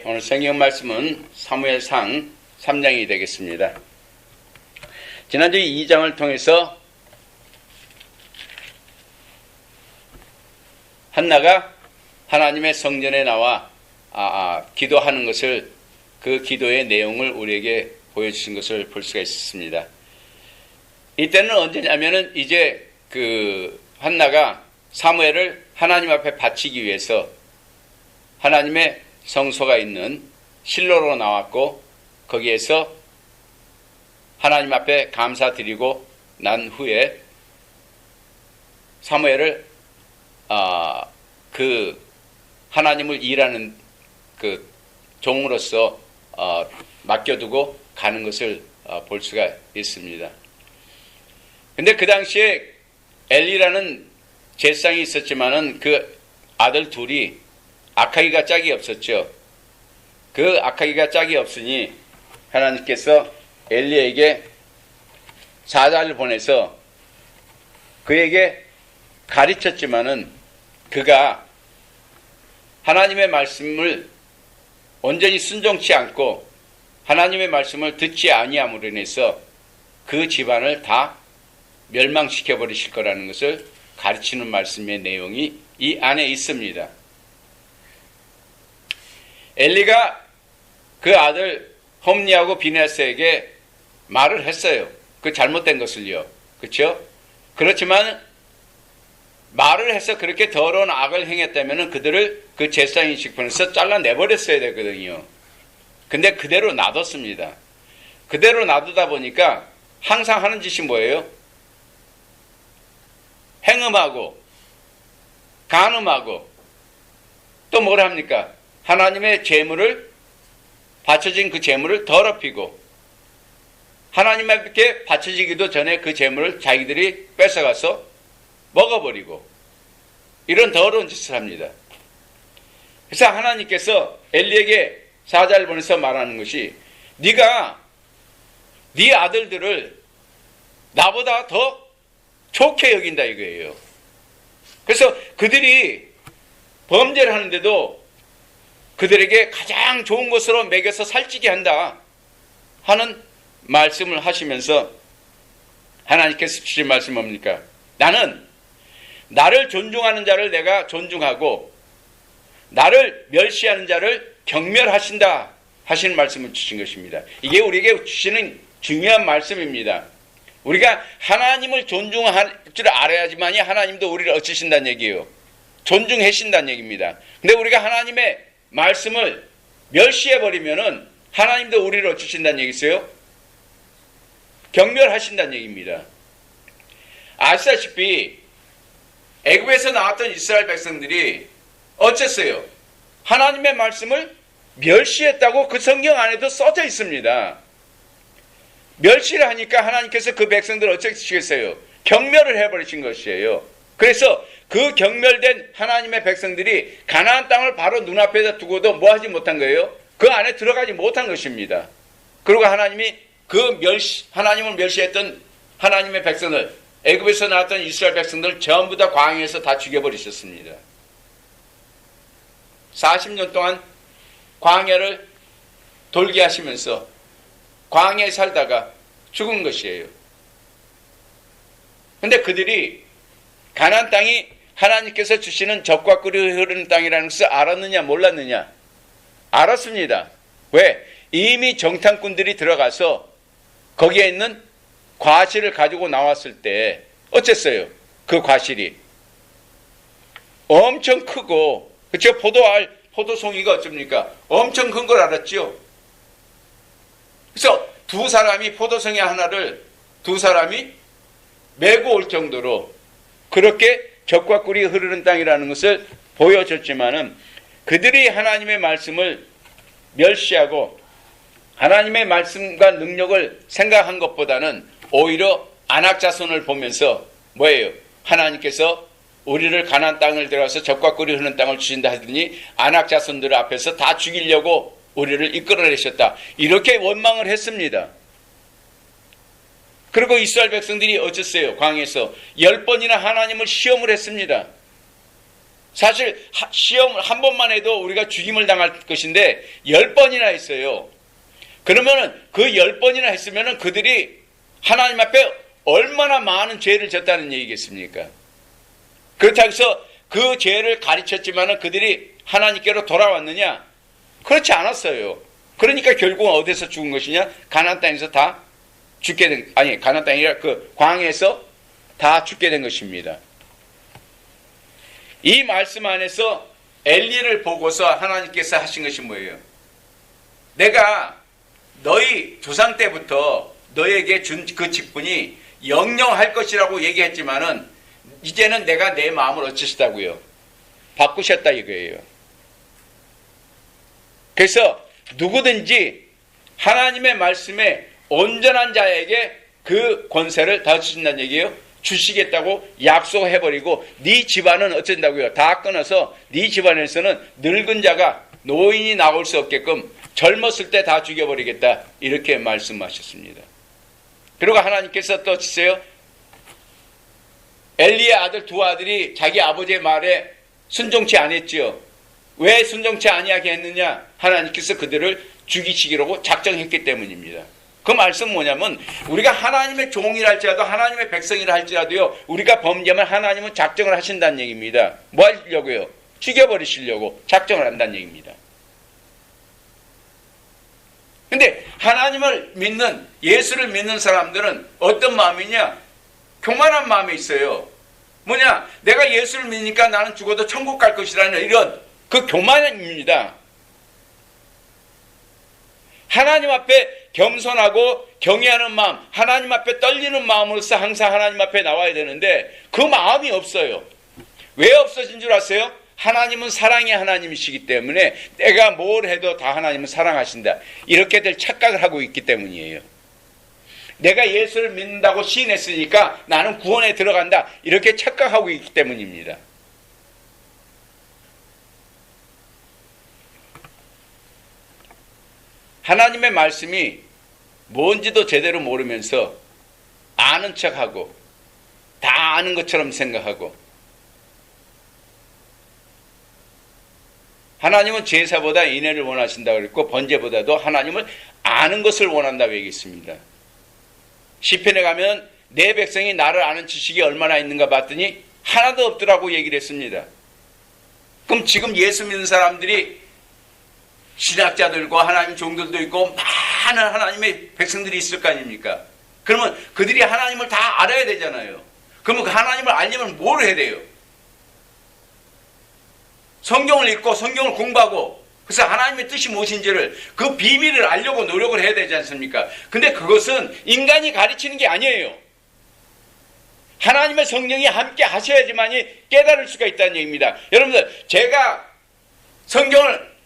오늘 성경 말씀은 사무엘상 3장이 되겠습니다. 지난주 2장을 통해서 한나가 하나님의 성전에 나와 기도하는 것을, 그 기도의 내용을 우리에게 보여주신 것을 볼 수가 있었습니다. 이때는 언제냐면은 이제 한나가 사무엘을 하나님 앞에 바치기 위해서 하나님의 성소가 있는 실로로 나왔고, 거기에서 하나님 앞에 감사드리고 난 후에 사무엘을 하나님을 일하는 종으로서 맡겨두고 가는 것을 볼 수가 있습니다. 근데 그 당시에 엘리라는 제사장이 있었지만은 그 아들 둘이 악하기가 짝이 없었죠. 그 악하기가 짝이 없으니 하나님께서 엘리에게 사자를 보내서 그에게 가르쳤지만은 그가 하나님의 말씀을 온전히 순종치 않고 하나님의 말씀을 듣지 아니함으로 인해서 그 집안을 다 멸망시켜 버리실 거라는 것을 가르치는 말씀의 내용이 이 안에 있습니다. 엘리가 그 아들 홈니하고 비네스에게 말을 했어요. 그 잘못된 것을요. 그렇죠? 그렇지만 말을 해서 그렇게 더러운 악을 행했다면 그들을 그 제사장인식분에서 잘라내버렸어야 되거든요. 근데 그대로 놔뒀습니다. 그대로 놔두다 보니까 항상 하는 짓이 뭐예요? 행음하고 간음하고 또 뭘 합니까? 하나님의 제물을, 바쳐진 그 제물을 더럽히고 하나님께 바쳐지기도 전에 그 제물을 자기들이 뺏어가서 먹어버리고 이런 더러운 짓을 합니다. 그래서 하나님께서 엘리에게 사자를 보내서 말하는 것이, 네가 네 아들들을 나보다 더 좋게 여긴다 이거예요. 그래서 그들이 범죄를 하는데도 그들에게 가장 좋은 것으로 먹여서 살찌게 한다 하는 말씀을 하시면서 하나님께서 주신 말씀은 뭡니까? 나는 나를 존중하는 자를 내가 존중하고 나를 멸시하는 자를 경멸하신다 하시는 말씀을 주신 것입니다. 이게 우리에게 주시는 중요한 말씀입니다. 우리가 하나님을 존중할 줄 알아야지만이 하나님도 우리를 어찌신다는 얘기예요. 존중하신다는 얘기입니다. 근데 우리가 하나님의 말씀을 멸시해버리면은 하나님도 우리를 어찌신다는 얘기세요? 경멸하신다는 얘기입니다. 아시다시피 애굽에서 나왔던 이스라엘 백성들이 어쨌어요? 하나님의 말씀을 멸시했다고 그 성경 안에도 써져 있습니다. 멸시를 하니까 하나님께서 그 백성들을 어떻게 하시겠어요? 경멸을 해버리신 것이에요. 그래서 그 경멸된 하나님의 백성들이 가나안 땅을 바로 눈앞에다 두고도 뭐 하지 못한 거예요? 그 안에 들어가지 못한 것입니다. 그리고 하나님이 하나님을 멸시했던 하나님의 백성을, 애굽에서 나왔던 이스라엘 백성들 전부 다 광야에서 다 죽여버리셨습니다. 40년 동안 광야를 돌게 하시면서 광야에 살다가 죽은 것이에요. 근데 그들이 가나안 땅이 하나님께서 주시는 젖과 꿀이 흐르는 땅이라는 것을 알았느냐 몰랐느냐? 알았습니다. 왜? 이미 정탐꾼들이 들어가서 거기에 있는 과실을 가지고 나왔을 때 어쨌어요? 그 과실이 엄청 크고, 그렇죠? 포도송이가 어쩝니까? 엄청 큰 걸 알았죠? 그래서 두 사람이 포도송이 하나를 두 사람이 메고 올 정도로 그렇게 젖과 꿀이 흐르는 땅이라는 것을 보여줬지만은 그들이 하나님의 말씀을 멸시하고 하나님의 말씀과 능력을 생각한 것보다는 오히려 안악자손을 보면서 뭐예요? 하나님께서 우리를 가나안 땅을 들어가서 젖과 꿀이 흐르는 땅을 주신다 하더니 안악자손들 앞에서 다 죽이려고 우리를 이끌어내셨다. 이렇게 원망을 했습니다. 그리고 이스라엘 백성들이 어쨌어요? 광야에서 10번이나 하나님을 시험을 했습니다. 사실 시험 한 번만 해도 우리가 죽임을 당할 것인데 10번이나 했어요. 그러면은 그 10번이나 했으면은 그들이 하나님 앞에 얼마나 많은 죄를 졌다는 얘기겠습니까? 그렇다고 해서 그 죄를 가르쳤지만은 그들이 하나님께로 돌아왔느냐? 그렇지 않았어요. 그러니까 결국은 어디서 죽은 것이냐? 가나안 땅에서 다 죽게 된, 아니 가나안 땅이 아니라 그 광야에서 다 죽게 된 것입니다. 이 말씀 안에서 엘리를 보고서 하나님께서 하신 것이 뭐예요? 내가 너희 조상 때부터 너에게 준 그 직분이 영영할 것이라고 얘기했지만은 이제는 내가 내 마음을 어쩌시다고요? 바꾸셨다 이거예요. 그래서 누구든지 하나님의 말씀에 온전한 자에게 그 권세를 다 주신다는 얘기예요. 주시겠다고 약속해버리고 네 집안은 어쩐다고요? 다 끊어서 네 집안에서는 늙은 자가 노인이 나올 수 없게끔 젊었을 때 다 죽여버리겠다 이렇게 말씀하셨습니다. 그리고 하나님께서 또 치세요. 엘리의 아들 두 아들이 자기 아버지의 말에 순종치 않았지요. 왜 순종치 아니하게 했느냐? 하나님께서 그들을 죽이시기로 작정했기 때문입니다. 그 말씀은 뭐냐면 우리가 하나님의 종이라 할지라도 하나님의 백성이라 할지라도요. 우리가 범죄하면 하나님은 작정을 하신다는 얘기입니다. 뭐 하려고요? 죽여버리시려고 작정을 한다는 얘기입니다. 근데 하나님을 믿는 예수를 믿는 사람들은 어떤 마음이냐? 교만한 마음이 있어요. 뭐냐? 내가 예수를 믿으니까 나는 죽어도 천국 갈 것이라는 이런 그 교만입니다. 하나님 앞에 겸손하고 경외하는 마음, 하나님 앞에 떨리는 마음으로서 항상 하나님 앞에 나와야 되는데 그 마음이 없어요. 왜 없어진 줄 아세요? 하나님은 사랑의 하나님이시기 때문에 내가 뭘 해도 다 하나님은 사랑하신다. 이렇게들 착각을 하고 있기 때문이에요. 내가 예수를 믿는다고 시인했으니까 나는 구원에 들어간다. 이렇게 착각하고 있기 때문입니다. 하나님의 말씀이 뭔지도 제대로 모르면서 아는 척하고 다 아는 것처럼 생각하고 하나님은 제사보다 인애를 원하신다고 그랬고 번제보다도 하나님을 아는 것을 원한다고 얘기했습니다. 시편에 가면 내 백성이 나를 아는 지식이 얼마나 있는가 봤더니 하나도 없더라고 얘기를 했습니다. 그럼 지금 예수 믿는 사람들이 신학자들과 하나님 종들도 있고 많은 하나님의 백성들이 있을 거 아닙니까? 그러면 그들이 하나님을 다 알아야 되잖아요. 그러면 그 하나님을 알려면 뭘 해야 돼요? 성경을 읽고 성경을 공부하고 그래서 하나님의 뜻이 무엇인지를 그 비밀을 알려고 노력을 해야 되지 않습니까? 근데 그것은 인간이 가르치는 게 아니에요. 하나님의 성령이 함께 하셔야지만이 깨달을 수가 있다는 얘기입니다. 여러분들 제가 성경을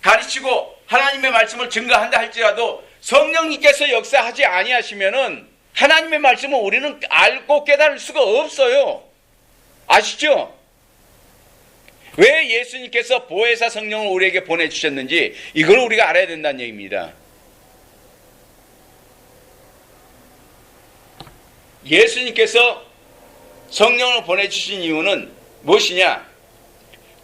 가르치고 하나님의 말씀을 증거한다 할지라도 성령님께서 역사하지 아니하시면은 하나님의 말씀은 우리는 알고 깨달을 수가 없어요. 아시죠? 왜 예수님께서 보혜사 성령을 우리에게 보내주셨는지 이걸 우리가 알아야 된다는 얘기입니다. 예수님께서 성령을 보내주신 이유는 무엇이냐?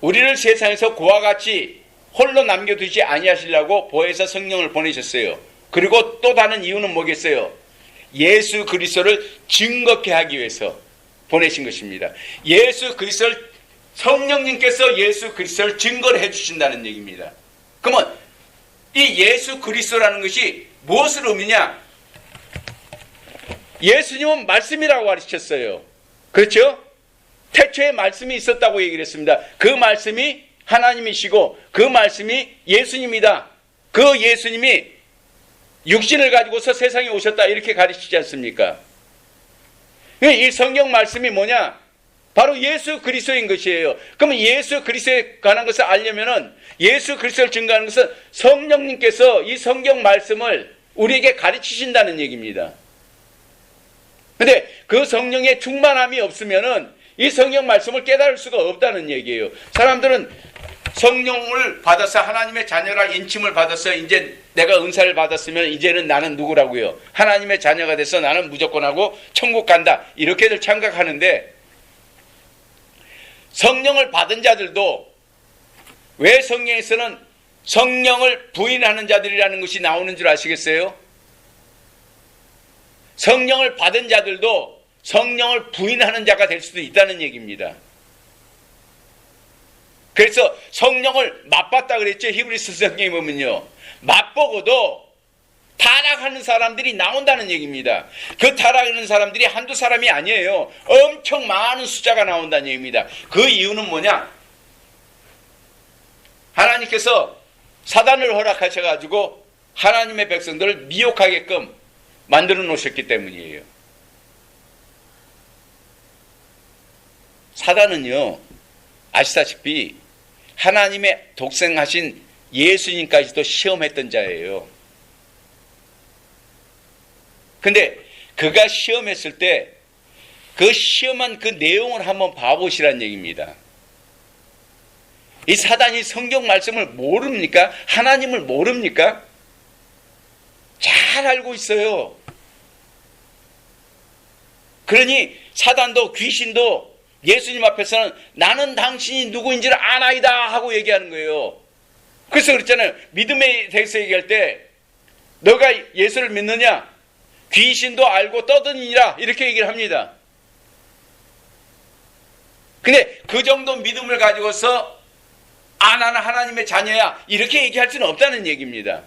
우리를 세상에서 그와 같이 홀로 남겨두지 아니하시려고 보혜사 성령을 보내셨어요. 그리고 또 다른 이유는 뭐겠어요? 예수 그리스도를 증거케 하기 위해서 보내신 것입니다. 예수 그리스도를 성령님께서 예수 그리스도를 증거를 해주신다는 얘기입니다. 그러면 이 예수 그리스도라는 것이 무엇을 의미냐? 예수님은 말씀이라고 가르쳤어요. 그렇죠? 태초에 말씀이 있었다고 얘기를 했습니다. 그 말씀이 하나님이시고 그 말씀이 예수님이다. 그 예수님이 육신을 가지고서 세상에 오셨다 이렇게 가르치지 않습니까? 이 성경 말씀이 뭐냐? 바로 예수 그리스도인 것이에요. 그러면 예수 그리스도에 관한 것을 알려면은 예수 그리스도를 증거하는 것은 성령님께서 이 성경 말씀을 우리에게 가르치신다는 얘기입니다. 근데 그 성령의 충만함이 없으면은 이 성경 말씀을 깨달을 수가 없다는 얘기예요. 사람들은 성령을 받아서 하나님의 자녀라 인침을 받아서 이제 내가 은사를 받았으면 이제는 나는 누구라고요? 하나님의 자녀가 돼서 나는 무조건 하고 천국 간다. 이렇게들 착각하는데 성령을 받은 자들도 왜 성경에서는 성령을 부인하는 자들이라는 것이 나오는 줄 아시겠어요? 성령을 받은 자들도 성령을 부인하는 자가 될 수도 있다는 얘기입니다. 그래서 성령을 맛봤다 그랬죠. 히브리서 성경에 보면요. 맛보고도 타락하는 사람들이 나온다는 얘기입니다. 그 타락하는 사람들이 한두 사람이 아니에요. 엄청 많은 숫자가 나온다는 얘기입니다. 그 이유는 뭐냐? 하나님께서 사단을 허락하셔가지고 하나님의 백성들을 미혹하게끔 만들어 놓으셨기 때문이에요. 사단은요, 아시다시피 하나님의 독생하신 예수님까지도 시험했던 자예요. 근데 그가 시험했을 때 그 시험한 그 내용을 한번 봐보시란 얘기입니다. 이 사단이 성경 말씀을 모릅니까? 하나님을 모릅니까? 잘 알고 있어요. 그러니 사단도 귀신도 예수님 앞에서는 나는 당신이 누구인지를 아나이다 하고 얘기하는 거예요. 그래서 그랬잖아요. 믿음에 대해서 얘기할 때 너가 예수를 믿느냐? 귀신도 알고 떠드니라 이렇게 얘기를 합니다. 근데 그 정도 믿음을 가지고서 나는 하나님의 자녀야 이렇게 얘기할 수는 없다는 얘기입니다.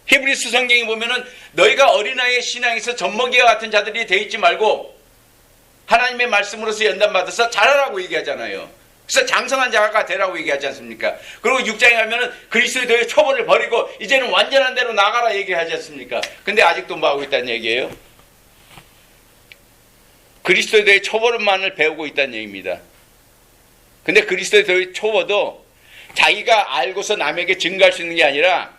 히브리서 성경에 보면은 너희가 어린아이의 신앙에서 젖먹이와 같은 자들이 되어 있지 말고 하나님의 말씀으로서 연단받아서 자라라고 얘기하잖아요. 그래서 장성한 자가 되라고 얘기하지 않습니까? 그리고 6장에 가면은 그리스도의 초보를 버리고 이제는 완전한 대로 나가라 얘기하지 않습니까? 근데 아직도 뭐 하고 있다는 얘기예요? 그리스도의 초보만을 배우고 있다는 얘기입니다. 근데 그리스도의 초보도 자기가 알고서 남에게 증거할 수 있는 게 아니라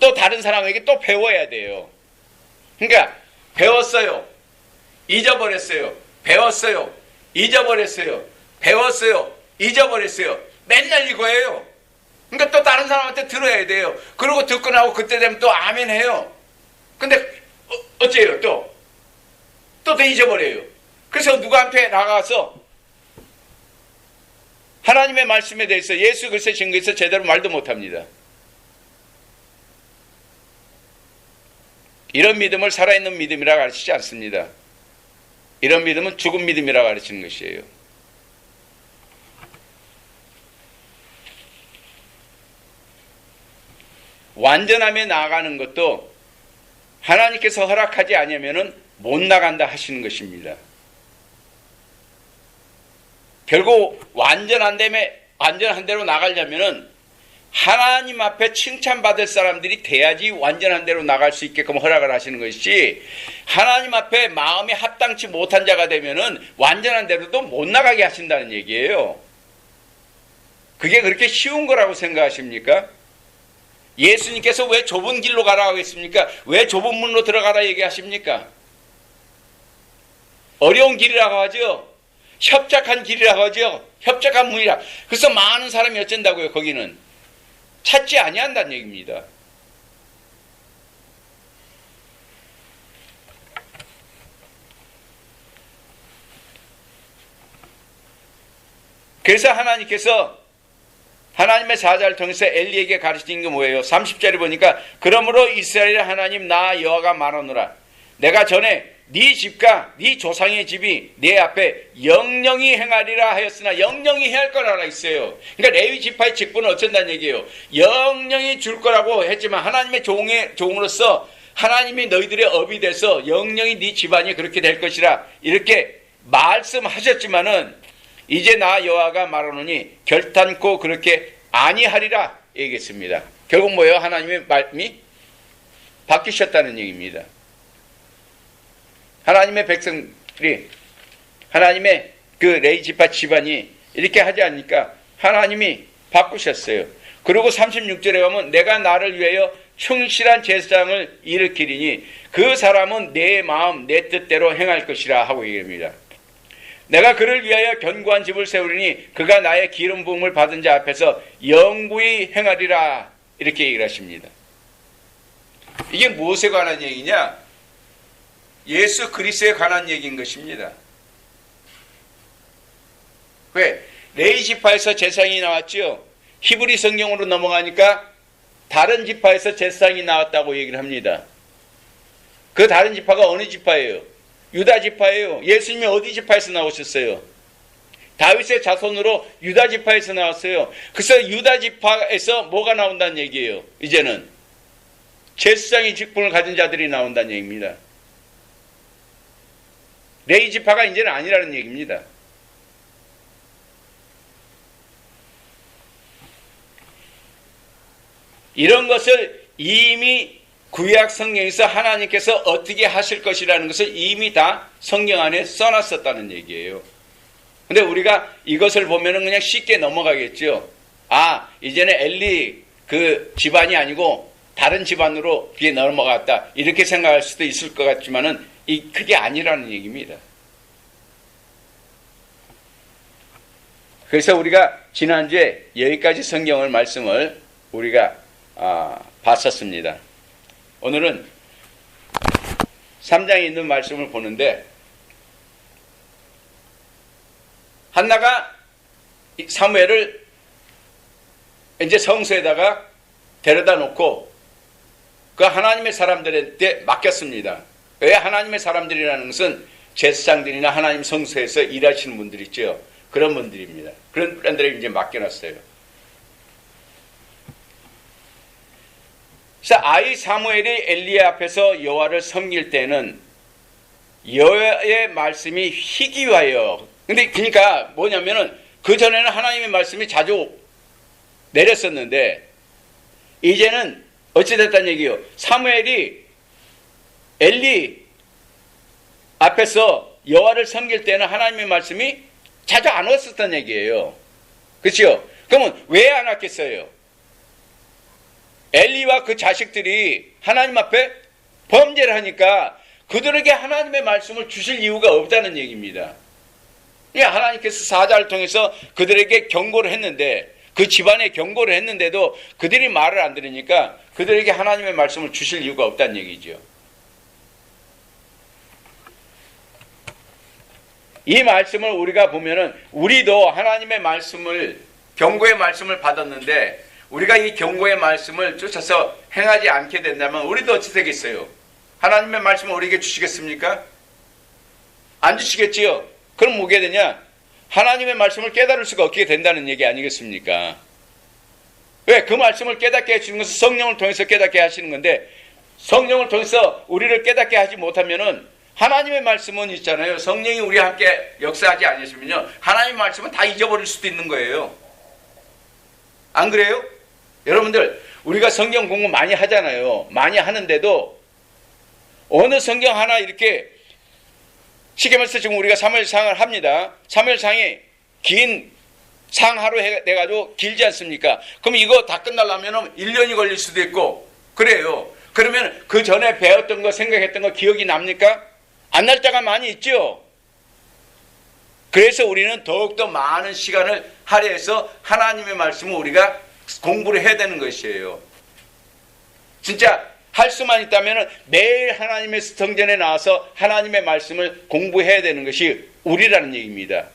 또 다른 사람에게 또 배워야 돼요. 그러니까 배웠어요. 잊어버렸어요. 배웠어요. 잊어버렸어요. 배웠어요. 잊어버렸어요. 맨날 이거예요. 그러니까 또 다른 사람한테 들어야 돼요. 그리고 듣고 나고 그때 되면 또 아멘 해요. 근데 어째요? 또 잊어버려요. 그래서 누구한테 나가서 하나님의 말씀에 대해서 예수 그리스도의 증거에서 제대로 말도 못합니다. 이런 믿음을 살아있는 믿음이라 가르치지 않습니다. 이런 믿음은 죽은 믿음이라 가르치는 것이에요. 완전함에 나아가는 것도 하나님께서 허락하지 않으면 못 나간다 하시는 것입니다. 결국 완전한 대로 나가려면 하나님 앞에 칭찬받을 사람들이 돼야지 완전한 대로 나갈 수 있게끔 허락을 하시는 것이지 하나님 앞에 마음이 합당치 못한 자가 되면은 완전한 대로도 못 나가게 하신다는 얘기예요. 그게 그렇게 쉬운 거라고 생각하십니까? 예수님께서 왜 좁은 길로 가라고 했습니까? 왜 좁은 문으로 들어가라 얘기하십니까? 어려운 길이라고 하죠. 협착한 길이라고 하죠. 협착한 문이라. 그래서 많은 사람이 어쩐다고요. 거기는 찾지 아니한다는 얘기입니다. 그래서 하나님께서 하나님의 사자를 통해서 엘리에게 가르친 게 뭐예요? 30절에 보니까 그러므로 이스라엘의 하나님 나 여호와가 말하노라 내가 전에 네 집과 네 조상의 집이 내 앞에 영영히 행하리라 하였으나 영영히 행할 거라고 있어요. 그러니까 레위 지파의 직분은 어쩐다는 얘기예요. 영영히 줄 거라고 했지만 하나님의 종으로서 하나님이 너희들의 업이 돼서 영영히 네 집안이 그렇게 될 것이라 이렇게 말씀하셨지만은 이제 나 여호와가 말하노니 결단코 그렇게 아니하리라 얘기했습니다. 결국 뭐예요? 하나님의 말씀이 바뀌셨다는 얘기입니다. 하나님의 백성들이 하나님의 그 레위 지파 집안이 이렇게 하지 않으니까 하나님이 바꾸셨어요. 그리고 36절에 가면 내가 나를 위하여 충실한 제사장을 일으키리니 그 사람은 내 마음 내 뜻대로 행할 것이라 하고 얘기합니다. 내가 그를 위하여 견고한 집을 세우리니 그가 나의 기름 부음을 받은 자 앞에서 영구히 행하리라 이렇게 얘기를 하십니다. 이게 무엇에 관한 얘기냐? 예수 그리스도에 관한 얘기인 것입니다. 왜? 레위 지파에서 제사장이 나왔죠. 히브리 성경으로 넘어가니까 다른 지파에서 제사장이 나왔다고 얘기를 합니다. 그 다른 지파가 어느 지파예요? 유다 지파예요. 예수님이 어디 지파에서 나오셨어요? 다윗의 자손으로 유다 지파에서 나왔어요. 그래서 유다 지파에서 뭐가 나온다는 얘기예요? 이제는 제사장의 직분을 가진 자들이 나온다는 얘기입니다. 레위 지파가 이제는 아니라는 얘기입니다. 이런 것을 이미 구약 성경에서 하나님께서 어떻게 하실 것이라는 것을 이미 다 성경 안에 써놨었다는 얘기예요. 근데 우리가 이것을 보면은 그냥 쉽게 넘어가겠죠. 아, 이제는 엘리 그 집안이 아니고 다른 집안으로 그게 넘어갔다. 이렇게 생각할 수도 있을 것 같지만은 그게 아니라는 얘기입니다. 그래서 우리가 지난주에 여기까지 성경을 말씀을 우리가 봤었습니다. 오늘은 3장에 있는 말씀을 보는데 한나가 사무엘을 이제 성소에다가 데려다 놓고 그 하나님의 사람들한테 맡겼습니다. 왜 하나님의 사람들이라는 것은 제사장들이나 하나님 성소에서 일하시는 분들 있죠. 그런 분들입니다. 그런 분들에게 이제 맡겨놨어요. 그래서 아이 사무엘이 엘리 앞에서 여호와를 섬길 때는 여호와의 말씀이 희귀하여. 근데 그러니까 뭐냐면은 그 전에는 하나님의 말씀이 자주 내렸었는데 이제는 어찌 됐다는 얘기예요. 사무엘이 엘리 앞에서 여호와를 섬길 때는 하나님의 말씀이 자주 안 왔었다는 얘기예요. 그렇죠? 그러면 왜 안 왔겠어요? 엘리와 그 자식들이 하나님 앞에 범죄를 하니까 그들에게 하나님의 말씀을 주실 이유가 없다는 얘기입니다. 하나님께서 사자를 통해서 그들에게 경고를 했는데 그 집안에 경고를 했는데도 그들이 말을 안 들으니까 그들에게 하나님의 말씀을 주실 이유가 없다는 얘기죠. 이 말씀을 우리가 보면은 우리도 하나님의 말씀을 경고의 말씀을 받았는데 우리가 이 경고의 말씀을 쫓아서 행하지 않게 된다면 우리도 어찌 되겠어요? 하나님의 말씀을 우리에게 주시겠습니까? 안 주시겠지요? 그럼 뭐게 되냐? 하나님의 말씀을 깨달을 수가 없게 된다는 얘기 아니겠습니까? 왜? 그 말씀을 깨닫게 해주는 것은 성령을 통해서 깨닫게 하시는 건데 성령을 통해서 우리를 깨닫게 하지 못하면은 하나님의 말씀은 있잖아요. 성령이 우리와 함께 역사하지 않으시면요. 하나님의 말씀은 다 잊어버릴 수도 있는 거예요. 안 그래요? 여러분들 우리가 성경 공부 많이 하잖아요. 많이 하는데도 어느 성경 하나 이렇게 쉽게 말해서 지금 우리가 사무엘상을 합니다. 사무엘상이 긴 상하로 해가지고 길지 않습니까? 그럼 이거 다 끝나려면 1년이 걸릴 수도 있고 그래요. 그러면 그 전에 배웠던 거 생각했던 거 기억이 납니까? 안 날 때가 많이 있죠. 그래서 우리는 더욱더 많은 시간을 할애해서 하나님의 말씀을 우리가 공부를 해야 되는 것이에요. 진짜 할 수만 있다면 매일 하나님의 성전에 나와서 하나님의 말씀을 공부해야 되는 것이 우리라는 얘기입니다.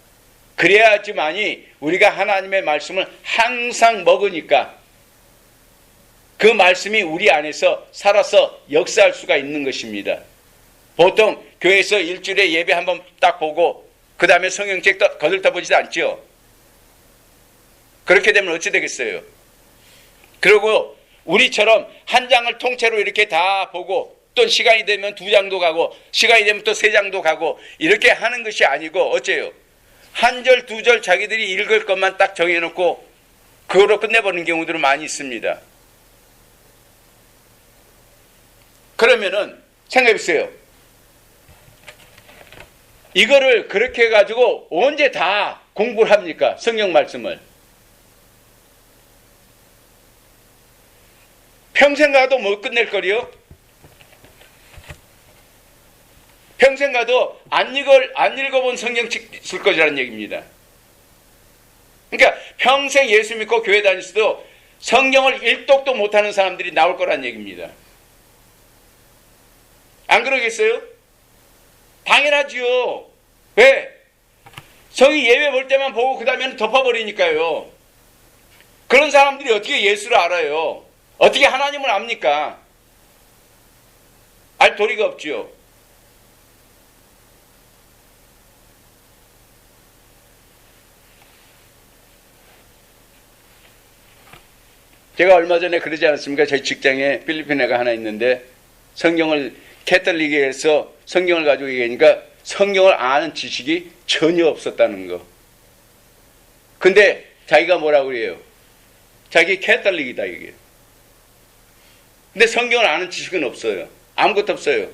그래야지만이 우리가 하나님의 말씀을 항상 먹으니까 그 말씀이 우리 안에서 살아서 역사할 수가 있는 것입니다. 보통 교회에서 일주일에 예배 한번 딱 보고 그 다음에 성경책 거들떠보지도 않죠. 그렇게 되면 어찌 되겠어요? 그리고 우리처럼 한 장을 통째로 이렇게 다 보고 또 시간이 되면 2장도 가고 시간이 되면 또 3장도 가고 이렇게 하는 것이 아니고 어째요? 한 절, 2절 자기들이 읽을 것만 딱 정해놓고 그거로 끝내버리는 경우들은 많이 있습니다. 그러면은 생각해보세요. 이거를 그렇게 해가지고 언제 다 공부를 합니까? 성경 말씀을. 평생 가도 못 끝낼 거리요? 평생 가도 안 읽어본 성경책 있을 거라는 얘기입니다. 그러니까 평생 예수 믿고 교회 다니셔도 성경을 일독도 못하는 사람들이 나올 거란 얘기입니다. 안 그러겠어요? 당연하지요. 왜? 성이 예배 볼 때만 보고 그 다음에는 덮어버리니까요. 그런 사람들이 어떻게 예수를 알아요? 어떻게 하나님을 압니까? 알 도리가 없지요. 제가 얼마 전에 그러지 않았습니까? 저희 직장에 필리핀 애가 하나 있는데 성경을 캐톨릭에서 성경을 가지고 얘기하니까 성경을 아는 지식이 전혀 없었다는 거. 근데 자기가 뭐라고 그래요? 자기 캐톨릭이다 이게. 근데 성경을 아는 지식은 없어요. 아무것도 없어요.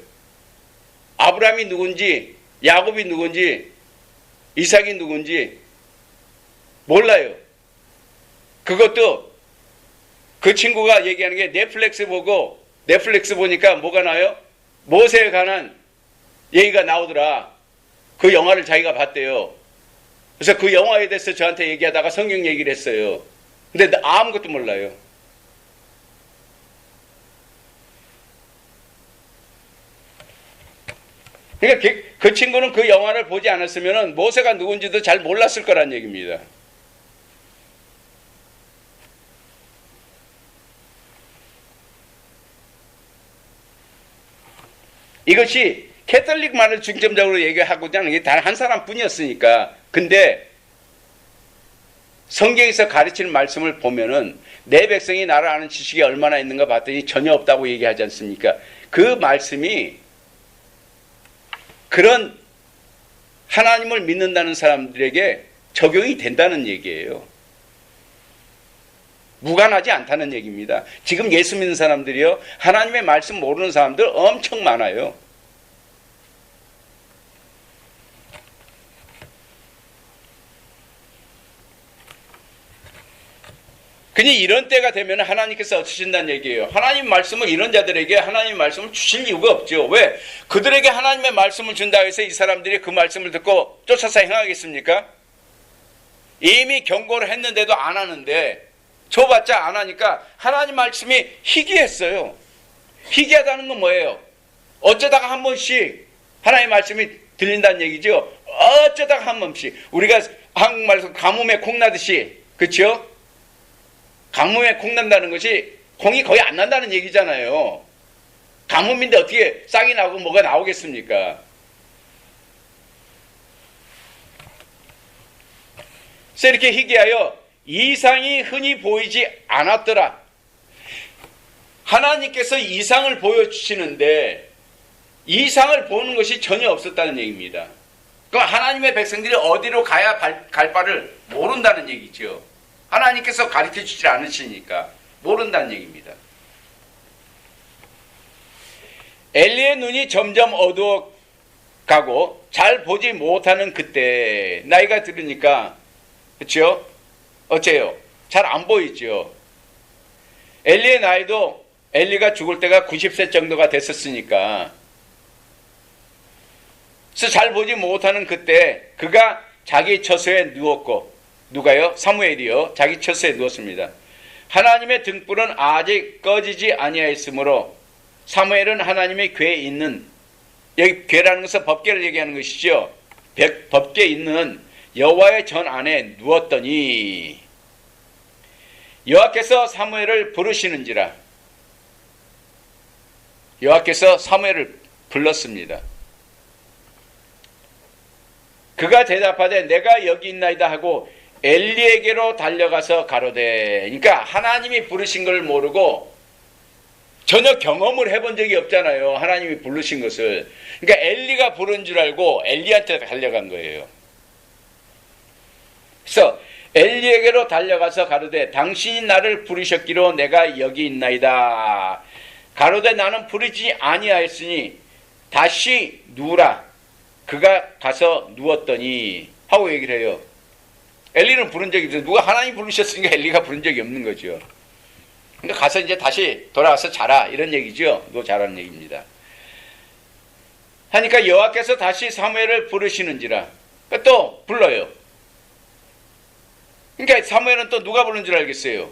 아브라함이 누군지, 야곱이 누군지, 이삭이 누군지 몰라요. 그것도 그 친구가 얘기하는 게 넷플릭스 보니까 뭐가 나요? 모세에 관한 얘기가 나오더라. 그 영화를 자기가 봤대요. 그래서 그 영화에 대해서 저한테 얘기하다가 성경 얘기를 했어요. 근데 아무것도 몰라요. 그러니까 그 친구는 그 영화를 보지 않았으면 모세가 누군지도 잘 몰랐을 거란 얘기입니다. 이것이 캐톨릭만을 중점적으로 얘기하고자 하는 게 단 한 사람뿐이었으니까. 근데 성경에서 가르치는 말씀을 보면은 내 백성이 나를 아는 지식이 얼마나 있는가 봤더니 전혀 없다고 얘기하지 않습니까? 그 말씀이 그런 하나님을 믿는다는 사람들에게 적용이 된다는 얘기예요. 무관하지 않다는 얘기입니다. 지금 예수 믿는 사람들이요, 하나님의 말씀 모르는 사람들 엄청 많아요. 그니 이런 때가 되면 하나님께서 어떠신다는 얘기예요. 하나님 말씀을 이런 자들에게 하나님 말씀을 주실 이유가 없죠. 왜? 그들에게 하나님의 말씀을 준다 해서 이 사람들이 그 말씀을 듣고 쫓아서 행하겠습니까? 이미 경고를 했는데도 안 하는데, 줘봤자 안 하니까 하나님 말씀이 희귀했어요. 희귀하다는 건 뭐예요? 어쩌다가 한 번씩 하나님의 말씀이 들린다는 얘기죠. 어쩌다가 한 번씩. 우리가 한국말에서 가뭄에 콩 나듯이, 그렇죠? 가뭄에 콩 난다는 것이 콩이 거의 안 난다는 얘기잖아요. 가뭄인데 어떻게 싹이 나고 뭐가 나오겠습니까? 그래서 이렇게 희귀하여 이상이 흔히 보이지 않았더라. 하나님께서 이상을 보여주시는데 이상을 보는 것이 전혀 없었다는 얘기입니다. 그럼 하나님의 백성들이 어디로 가야 갈 바를 모른다는 얘기죠. 하나님께서 가르쳐주지 않으시니까 모른다는 얘기입니다. 엘리의 눈이 점점 어두워가고 잘 보지 못하는 그때, 나이가 들으니까, 그렇죠? 어째요? 잘 안 보이죠. 엘리의 나이도 엘리가 죽을 때가 90세 정도가 됐었으니까. 그래서 잘 보지 못하는 그때 그가 자기 처소에 누웠고, 누가요? 사무엘이요. 자기 처소에 누웠습니다. 하나님의 등불은 아직 꺼지지 아니하였으므로 사무엘은 하나님의 궤에 있는, 여기 궤라는 것은 법궤를 얘기하는 것이죠. 법궤에 있는 여호와의 전 안에 누웠더니 여호와께서 사무엘을 부르시는지라. 여호와께서 사무엘을 불렀습니다. 그가 대답하되 내가 여기 있나이다 하고 엘리에게로 달려가서 가로되. 그러니까 하나님이 부르신 걸 모르고 전혀 경험을 해본 적이 없잖아요. 하나님이 부르신 것을. 그러니까 엘리가 부른 줄 알고 엘리한테 달려간 거예요. 그래서 엘리에게로 달려가서 가로되 당신이 나를 부르셨기로 내가 여기 있나이다. 가로되 나는 부르지 아니하였으니 다시 누우라. 그가 가서 누웠더니 하고 얘기를 해요. 엘리는 부른 적이 없어요. 누가 하나님 부르셨으니까 엘리가 부른 적이 없는 거죠. 그러니까 가서 이제 다시 돌아가서 자라, 이런 얘기죠. 너 자라는 얘기입니다. 하니까 여호와께서 다시 사무엘을 부르시는지라. 그러니까 또 불러요. 그러니까 사무엘은 또 누가 부른 줄 알겠어요?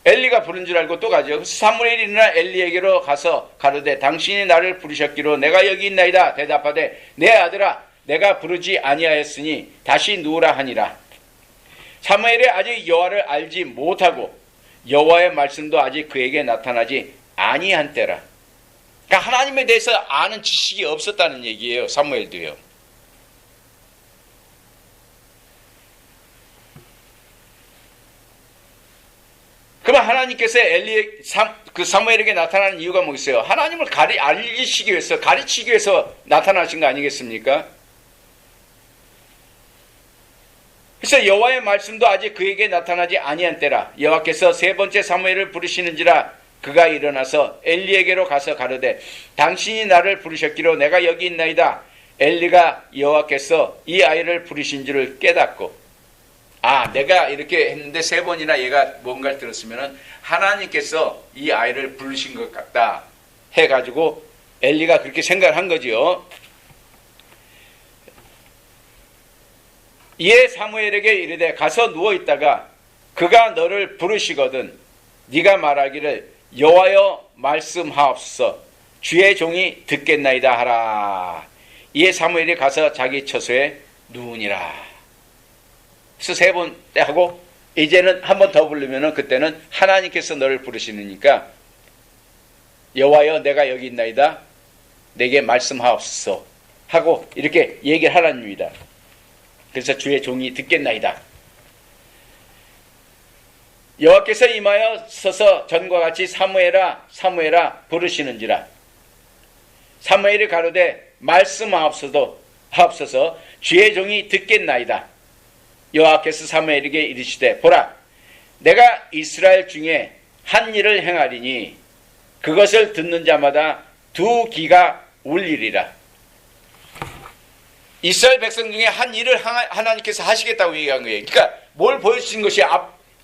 엘리가 부른 줄 알고 또 가죠. 그래서 사무엘이 일어나 엘리에게로 가서 가로되 당신이 나를 부르셨기로 내가 여기 있나이다. 대답하되 내 아들아 내가 부르지 아니하였으니 다시 누우라 하니라. 사무엘이 아직 여호와를 알지 못하고 여호와의 말씀도 아직 그에게 나타나지 아니한 때라. 그러니까 하나님에 대해서 아는 지식이 없었다는 얘기예요. 사무엘도요. 그러면 하나님께서 사무엘에게 나타나는 이유가 뭐겠어요? 하나님을 알리시기 위해서, 가르치기 위해서 나타나신 거 아니겠습니까? 그래서 여호와의 말씀도 아직 그에게 나타나지 아니한 때라. 여호와께서 세 번째 사무엘을 부르시는지라. 그가 일어나서 엘리에게로 가서 가르되 당신이 나를 부르셨기로 내가 여기 있나이다. 엘리가 여호와께서 이 아이를 부르신 줄을 깨닫고, 내가 이렇게 했는데 세 번이나 얘가 뭔가를 들었으면 하나님께서 이 아이를 부르신 것 같다 해가지고 엘리가 그렇게 생각을 한 거지요. 이에 사무엘에게 이르되 가서 누워있다가 그가 너를 부르시거든 네가 말하기를 여호와여 말씀하옵소서 주의 종이 듣겠나이다 하라. 이에 사무엘이 가서 자기 처소에 누우니라. 그래서 세 번 때 하고 이제는 한 번 더 부르면은 그때는 하나님께서 너를 부르시니까 여호와여 내가 여기 있나이다. 내게 말씀하옵소서 하고 이렇게 얘기를 하라입니다. 그래서 주의 종이 듣겠나이다. 여호와께서 임하여 서서 전과 같이 사무엘아 사무엘아 부르시는지라. 사무엘이 가로되 말씀하옵소서 주의 종이 듣겠나이다. 여호와께서 사무엘에게 이르시되 보라 내가 이스라엘 중에 한 일을 행하리니 그것을 듣는 자마다 두 귀가 울리리라. 이스라엘 백성 중에 한 일을 하나님께서 하시겠다고 얘기한 거예요. 그러니까 뭘 보여주신 것이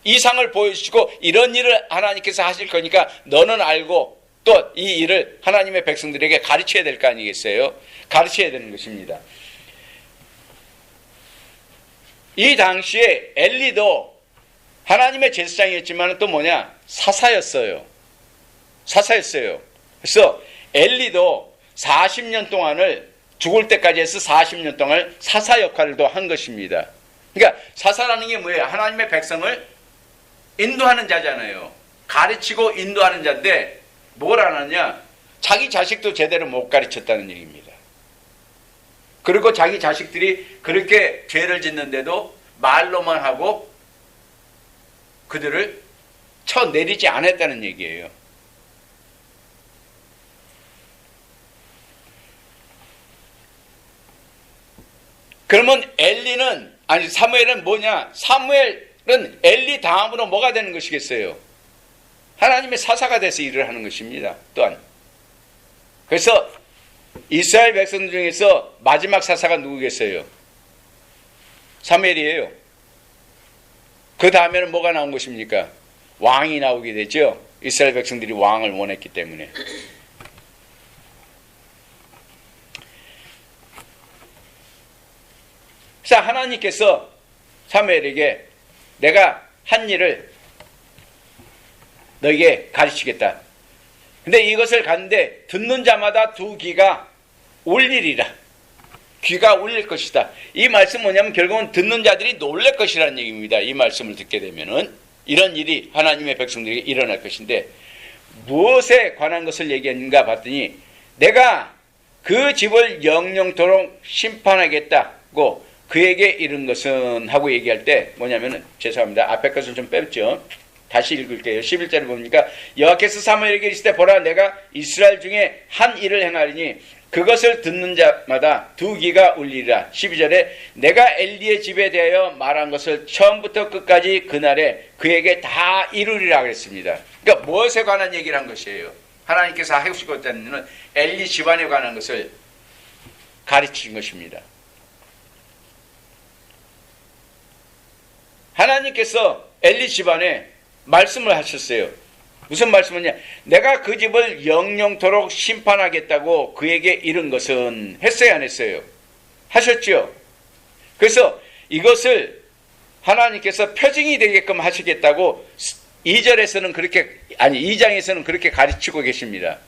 이상을 보여주시고 이런 일을 하나님께서 하실 거니까 너는 알고 또 이 일을 하나님의 백성들에게 가르쳐야 될 거 아니겠어요? 가르쳐야 되는 것입니다. 이 당시에 엘리도 하나님의 제사장이었지만 또 사사였어요. 그래서 엘리도 40년 동안을 죽을 때까지 해서 40년 동안 사사 역할도 한 것입니다. 그러니까 사사라는 게 뭐예요? 하나님의 백성을 인도하는 자잖아요. 가르치고 인도하는 자인데 뭘 안 하냐? 자기 자식도 제대로 못 가르쳤다는 얘기입니다. 그리고 자기 자식들이 그렇게 죄를 짓는데도 말로만 하고 그들을 쳐내리지 않았다는 얘기예요. 그러면 사무엘은 뭐냐? 사무엘은 엘리 다음으로 뭐가 되는 것이겠어요? 하나님의 사사가 돼서 일을 하는 것입니다. 또한 그래서 이스라엘 백성 중에서 마지막 사사가 누구겠어요? 사무엘이에요. 그 다음에는 뭐가 나온 것입니까? 왕이 나오게 되죠. 이스라엘 백성들이 왕을 원했기 때문에. 그래서 하나님께서 사무엘에게 내가 한 일을 너에게 가르치겠다. 근데 이것을 갔는데 듣는 자마다 두 귀가 울리리라. 귀가 울릴 것이다. 이 말씀 뭐냐면 결국은 듣는 자들이 놀랄 것이라는 얘기입니다. 이 말씀을 듣게 되면은 이런 일이 하나님의 백성들에게 일어날 것인데 무엇에 관한 것을 얘기했는가 봤더니 내가 그 집을 영영토록 심판하겠다고 그에게 이른 것은 하고 얘기할 때 뭐냐면은 죄송합니다. 앞에 것을 좀 뺐죠. 다시 읽을게요. 11절을 보니까 여호와께서 사무엘에게 이르시되 보라 내가 이스라엘 중에 한 일을 행하리니 그것을 듣는 자마다 두 귀가 울리리라. 12절에 내가 엘리의 집에 대하여 말한 것을 처음부터 끝까지 그날에 그에게 다 이루리라 그랬습니다. 그러니까 무엇에 관한 얘기를 한 것이에요? 하나님께서 하시고 있다는 엘리 집안에 관한 것을 가르친 것입니다. 하나님께서 엘리 집안에 말씀을 하셨어요. 무슨 말씀이냐? 내가 그 집을 영영토록 심판하겠다고 그에게 이른 것은 했어요, 안 했어요? 하셨죠. 그래서 이것을 하나님께서 표징이 되게끔 하시겠다고 2장에서는 그렇게 가르치고 계십니다.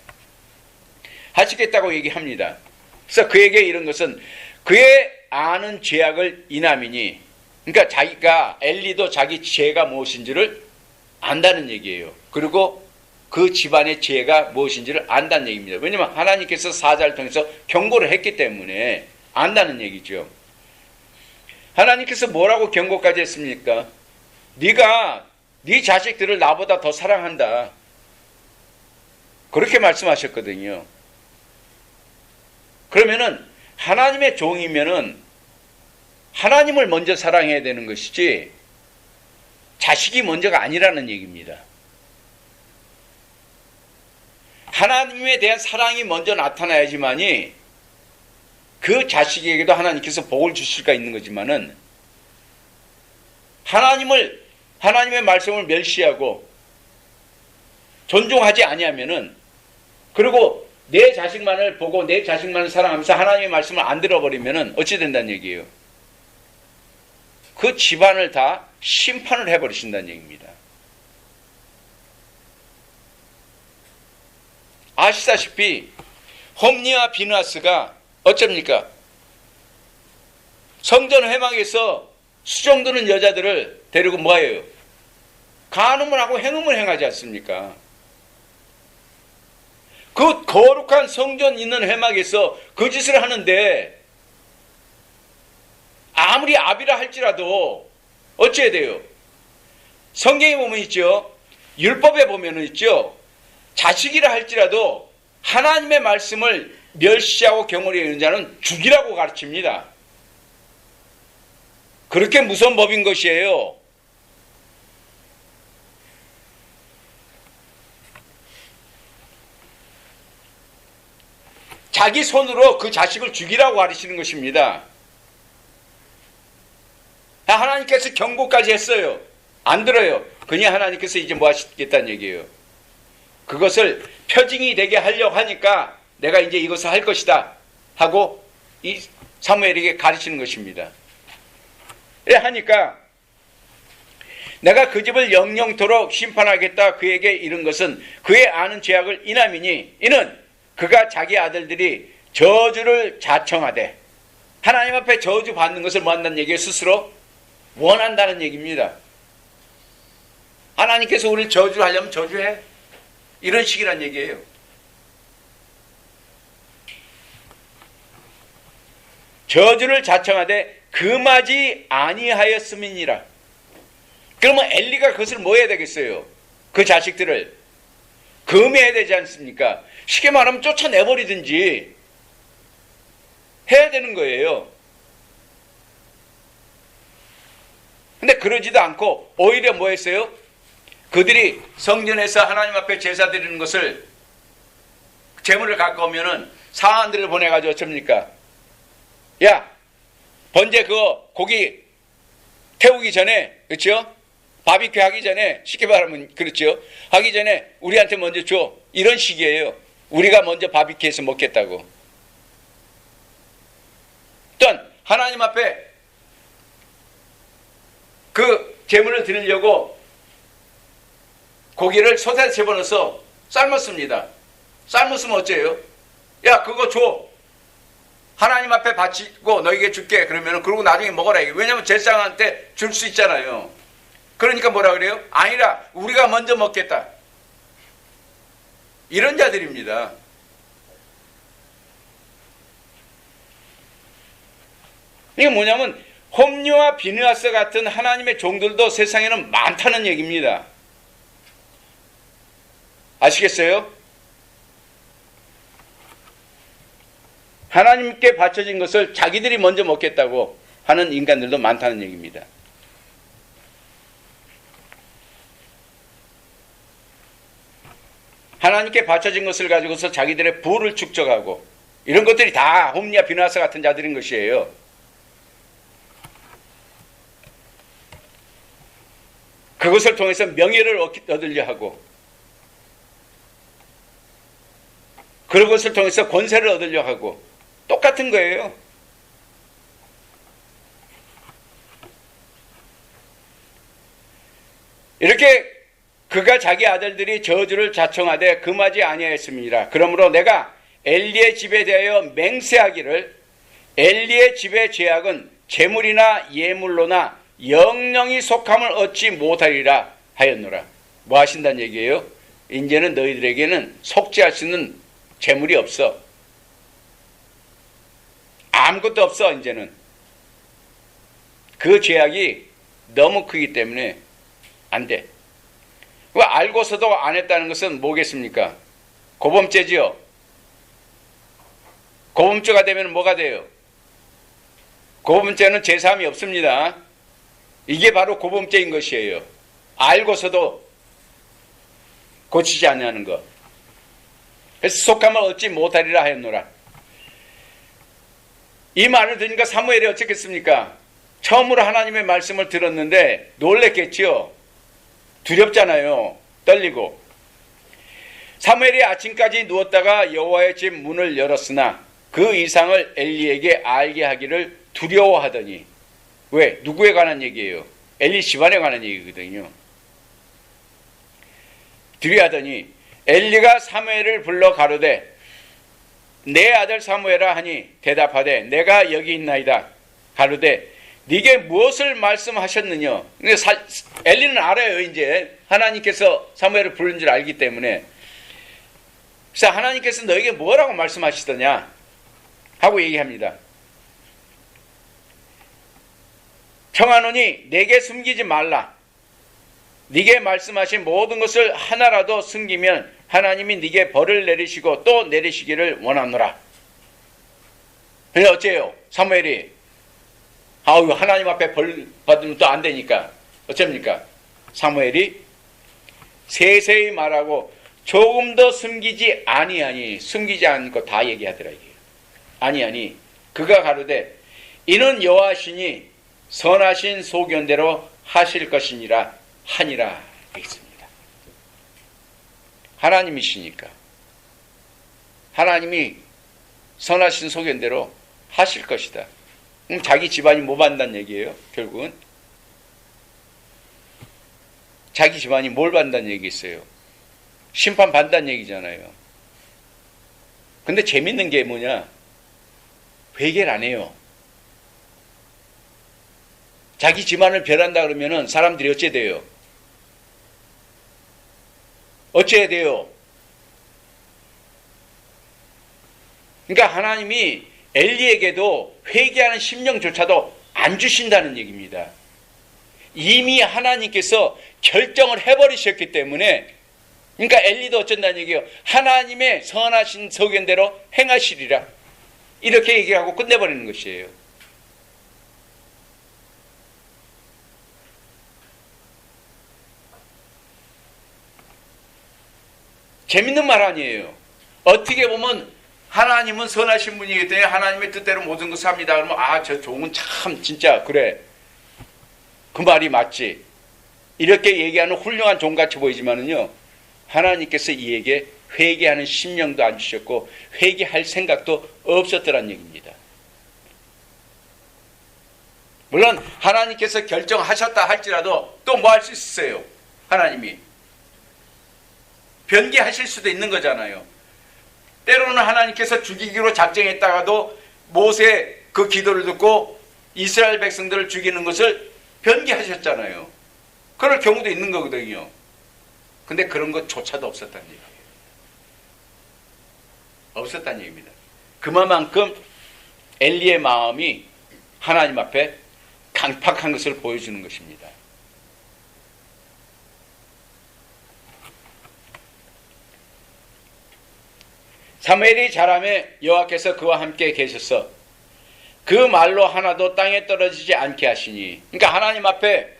하시겠다고 얘기합니다. 그래서 그에게 이른 것은 그의 아는 죄악을 인함이니, 그러니까 자기가 엘리도 자기 죄가 무엇인지를 안다는 얘기예요. 그리고 그 집안의 죄가 무엇인지를 안다는 얘기입니다. 왜냐하면 하나님께서 사자를 통해서 경고를 했기 때문에 안다는 얘기죠. 하나님께서 뭐라고 경고까지 했습니까? 네가 네 자식들을 나보다 더 사랑한다. 그렇게 말씀하셨거든요. 그러면은 하나님의 종이면은 하나님을 먼저 사랑해야 되는 것이지 자식이 먼저가 아니라는 얘기입니다. 하나님에 대한 사랑이 먼저 나타나야지만이 그 자식에게도 하나님께서 복을 주실 수가 있는 거지만은 하나님의 말씀을 멸시하고 존중하지 아니하면은, 그리고 내 자식만을 보고 내 자식만을 사랑하면서 하나님의 말씀을 안 들어버리면은 어찌 된다는 얘기예요? 그 집안을 다 심판을 해버리신다는 얘기입니다. 아시다시피 홈리와 비누아스가 어쩝니까? 성전 회막에서 수종드는 여자들을 데리고 뭐예요? 간음을 하고 행음을 행하지 않습니까? 그 거룩한 성전 있는 회막에서 그 짓을 하는데 아무리 아비라 할지라도 어찌해야 돼요? 성경에 보면 있죠. 율법에 보면 있죠. 자식이라 할지라도 하나님의 말씀을 멸시하고 경홀히 여기는 자는 죽이라고 가르칩니다. 그렇게 무서운 법인 것이에요. 자기 손으로 그 자식을 죽이라고 가르치는 것입니다. 하나님께서 경고까지 했어요. 안 들어요. 그냥 하나님께서 이제 뭐 하시겠다는 얘기예요. 그것을 표징이 되게 하려고 하니까 내가 이제 이것을 할 것이다 하고 이 사무엘에게 가르치는 것입니다. 예, 하니까 내가 그 집을 영영토록 심판하겠다 그에게 이른 것은 그의 아는 죄악을 인함이니, 이는 그가 자기 아들들이 저주를 자청하되, 하나님 앞에 저주 받는 것을 뭐 한다는 얘기예요? 스스로 원한다는 얘기입니다. 하나님께서 우리를 저주를 하려면 저주해, 이런 식이란 얘기예요. 저주를 자청하되 금하지 아니하였음이니라. 그러면 엘리가 그것을 뭐 해야 되겠어요? 그 자식들을 금해야 되지 않습니까? 쉽게 말하면 쫓아내버리든지 해야 되는 거예요. 근데 그러지도 않고 오히려 뭐 했어요? 그들이 성전에서 하나님 앞에 제사 드리는 것을, 제물을 갖고 오면은 사환들을 보내가지고 어쩝니까? 야, 번제 그거 고기 태우기 전에, 그렇죠? 바비큐 하기 전에, 쉽게 말하면 그렇죠? 하기 전에 우리한테 먼저 줘. 이런 식이에요. 우리가 먼저 바비큐해서 먹겠다고. 또한 하나님 앞에 그 제물을 드리려고 고기를 솥에 집어넣어서 삶았습니다. 삶았으면 어째요? 야, 그거 줘. 하나님 앞에 바치고 너에게 줄게. 그러면 그러고 나중에 먹어라. 왜냐하면 제사장한테 줄 수 있잖아요. 그러니까 뭐라 그래요? 아니라 우리가 먼저 먹겠다. 이런 자들입니다. 이게 뭐냐면 홈리와 비느하스 같은 하나님의 종들도 세상에는 많다는 얘기입니다. 아시겠어요? 하나님께 바쳐진 것을 자기들이 먼저 먹겠다고 하는 인간들도 많다는 얘기입니다. 하나님께 바쳐진 것을 가지고서 자기들의 부를 축적하고, 이런 것들이 다 홈리와 비느하스 같은 자들인 것이에요. 그것을 통해서 명예를 얻으려 하고, 그것을 통해서 권세를 얻으려 하고, 똑같은 거예요. 이렇게 그가 자기 아들들이 저주를 자청하되 금하지 아니하였음이니라. 그러므로 내가 엘리의 집에 대하여 맹세하기를 엘리의 집의 죄악은 재물이나 예물로나 영영이 속함을 얻지 못하리라 하였노라. 뭐 하신다는 얘기예요? 이제는 너희들에게는 속죄할 수 있는 재물이 없어. 아무것도 없어. 이제는 그 죄악이 너무 크기 때문에 안 돼. 알고서도 안 했다는 것은 뭐겠습니까? 고범죄지요. 고범죄가 되면 뭐가 돼요? 고범죄는 제사함이 없습니다. 이게 바로 고범죄인 것이에요. 알고서도 고치지 않는 것. 그래서 속함을 얻지 못하리라 하였노라. 이 말을 들으니까 사무엘이 어떻겠습니까? 처음으로 하나님의 말씀을 들었는데 놀랬겠지요. 두렵잖아요. 떨리고. 사무엘이 아침까지 누웠다가 여호와의 집 문을 열었으나 그 이상을 엘리에게 알게 하기를 두려워하더니. 왜? 누구에 관한 얘기예요? 엘리 집안에 관한 얘기거든요. 두려워하더니 엘리가 사무엘을 불러 가로되 내 아들 사무엘아 하니 대답하되 내가 여기 있나이다. 가로되 네게 무엇을 말씀하셨느냐. 엘리는 알아요. 이제 하나님께서 사무엘을 부른 줄 알기 때문에. 그래서 하나님께서 너에게 뭐라고 말씀하시더냐 하고 얘기합니다. 청하노니 내게 숨기지 말라. 네게 말씀하신 모든 것을 하나라도 숨기면 하나님이 네게 벌을 내리시고 또 내리시기를 원하노라. 근데 어째요? 사무엘이 하나님 앞에 벌 받으면 또 안 되니까 어쩝니까? 사무엘이 세세히 말하고 조금 더 숨기지 아니하니, 숨기지 않고 다 얘기하더라. 아니하니 그가 가로되 이는 여호와시니 선하신 소견대로 하실 것이니라 하니라 되겠습니다. 하나님이시니까 하나님이 선하신 소견대로 하실 것이다. 자기 집안이 뭐 받는다는 얘기예요? 결국은 자기 집안이 뭘 받는다는 얘기겠어요? 심판 받는다는 얘기잖아요. 근데 재밌는 게 뭐냐? 회개를 안 해요. 자기 집안을 멸한다 그러면은 사람들이 어째 돼요? 어째야 돼요? 그러니까 하나님이 엘리에게도 회개하는 심령조차도 안 주신다는 얘기입니다. 이미 하나님께서 결정을 해버리셨기 때문에, 그러니까 엘리도 어쩐다는 얘기예요. 하나님의 선하신 소견대로 행하시리라. 이렇게 얘기하고 끝내버리는 것이에요. 재밌는 말 아니에요. 어떻게 보면 하나님은 선하신 분이기 때문에 하나님의 뜻대로 모든 것을 합니다. 그러면 저 종은 참 진짜 그래. 그 말이 맞지. 이렇게 얘기하는 훌륭한 종같이 보이지만은요. 하나님께서 이에게 회개하는 심령도 안 주셨고 회개할 생각도 없었더란 얘기입니다. 물론 하나님께서 결정하셨다 할지라도 또 뭐 할 수 있어요? 하나님이 변개하실 수도 있는 거잖아요. 때로는 하나님께서 죽이기로 작정했다가도 모세 그 기도를 듣고 이스라엘 백성들을 죽이는 것을 변개하셨잖아요. 그럴 경우도 있는 거거든요. 근데 그런 것조차도 없었다는 얘기예요. 없었다는 얘기입니다. 그만큼 엘리의 마음이 하나님 앞에 강팍한 것을 보여주는 것입니다. 사무엘이 자라매 여호와께서 그와 함께 계셔서 그 말로 하나도 땅에 떨어지지 않게 하시니, 그러니까 하나님 앞에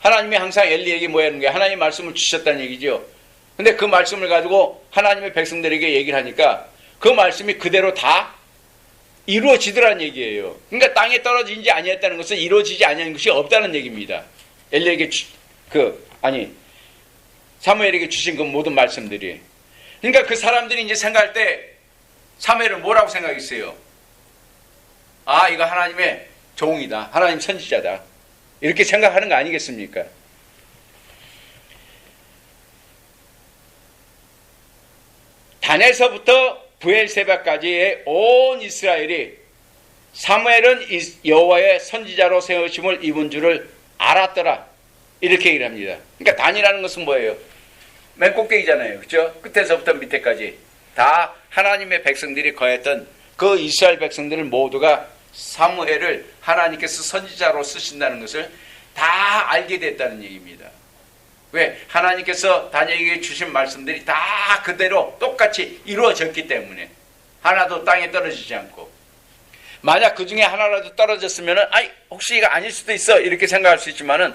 하나님이 항상 엘리에게 뭐 하는 거예요? 하나님 말씀을 주셨다는 얘기죠. 근데 그 말씀을 가지고 하나님의 백성들에게 얘기를 하니까 그 말씀이 그대로 다 이루어지더라는 얘기예요. 그러니까 땅에 떨어지지 아니했다는 것은 이루어지지 아니하는 것이 없다는 얘기입니다. 엘리에게 사무엘에게 주신 그 모든 말씀들이. 그러니까 그 사람들이 이제 생각할 때 사무엘은 뭐라고 생각했어요? 이거 하나님의 종이다. 하나님 선지자다. 이렇게 생각하는 거 아니겠습니까? 단에서부터 부엘세바까지의 온 이스라엘이 사무엘은 여호와의 선지자로 세우심을 입은 줄을 알았더라. 이렇게 얘기를 합니다. 그러니까 단이라는 것은 뭐예요? 맨 꼭대기잖아요. 그렇죠? 끝에서부터 밑에까지 다 하나님의 백성들이 거했던 그 이스라엘 백성들을 모두가 사무엘을 하나님께서 선지자로 쓰신다는 것을 다 알게 됐다는 얘기입니다. 왜? 하나님께서 다니엘에게 주신 말씀들이 다 그대로 똑같이 이루어졌기 때문에 하나도 땅에 떨어지지 않고, 만약 그 중에 하나라도 떨어졌으면은 혹시 이거 아닐 수도 있어 이렇게 생각할 수 있지만은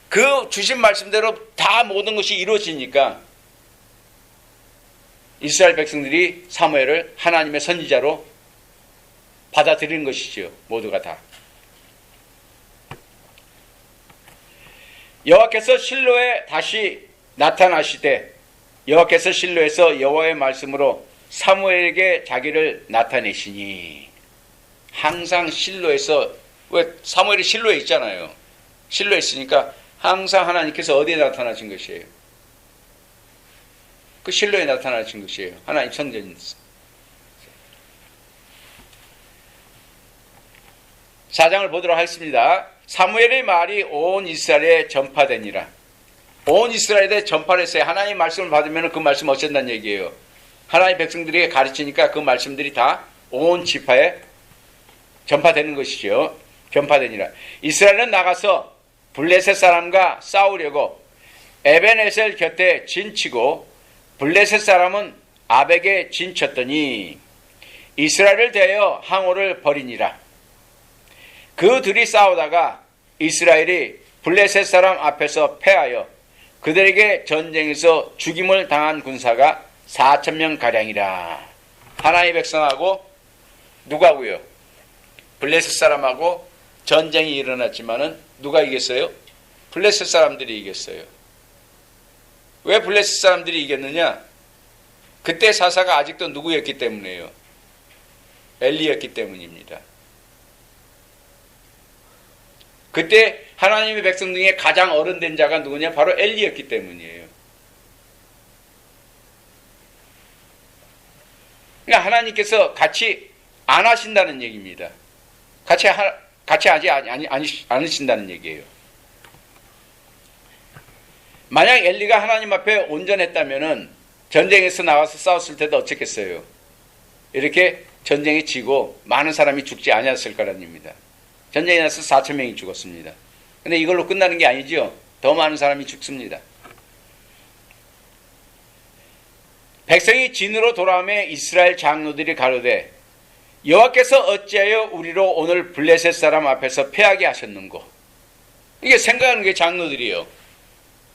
그 주신 말씀대로 다 모든 것이 이루어지니까 이스라엘 백성들이 사무엘을 하나님의 선지자로 받아들이는 것이죠. 모두가 다. 여호와께서 실로에 다시 나타나시되, 여호와께서 실로에서 여호와의 말씀으로 사무엘에게 자기를 나타내시니. 항상 실로에서, 왜 사무엘이 실로에 있잖아요. 실로에 있으니까 항상 하나님께서 어디에 나타나신 것이에요? 그 실로에 나타나신 것이에요. 하나님 성전에서. 4장을 보도록 하겠습니다. 사무엘의 말이 온 이스라엘에 전파되니라. 온 이스라엘에 전파를 했어요. 하나님 말씀을 받으면 그 말씀 어쩐다는 얘기예요. 하나님 백성들에게 가르치니까 그 말씀들이 다 온 지파에 전파되는 것이죠. 전파되니라. 이스라엘은 나가서 블레셋 사람과 싸우려고 에벤에셀 곁에 진치고 블레셋 사람은 아벡에 진쳤더니 이스라엘을 대하여 항오를 벌이니라. 그 둘이 싸우다가 이스라엘이 블레셋 사람 앞에서 패하여 그들에게 전쟁에서 죽임을 당한 군사가 4,000명 가량이라. 하나님의 백성하고 누가고요? 블레셋 사람하고 전쟁이 일어났지만은 누가 이겼어요? 블레셋 사람들이 이겼어요. 왜 블레셋 사람들이 이겼느냐? 그때 사사가 아직도 누구였기 때문이에요? 엘리였기 때문입니다. 그때 하나님의 백성 중에 가장 어른된 자가 누구냐? 바로 엘리였기 때문이에요. 그러니까 하나님께서 같이 안 하신다는 얘기입니다. 같이 하지 않으신다는 얘기예요. 만약 엘리가 하나님 앞에 온전했다면은 전쟁에서 나와서 싸웠을 때도 어쩌겠어요? 이렇게 전쟁에 지고 많은 사람이 죽지 아니었을 거라는 얘기입니다. 전쟁이 나서 4,000명이 죽었습니다. 근데 이걸로 끝나는 게 아니죠. 더 많은 사람이 죽습니다. 백성이 진으로 돌아오매 이스라엘 장로들이 가로되 여호와께서 어찌하여 우리로 오늘 블레셋 사람 앞에서 패하게 하셨는고. 이게 생각하는 게 장로들이에요.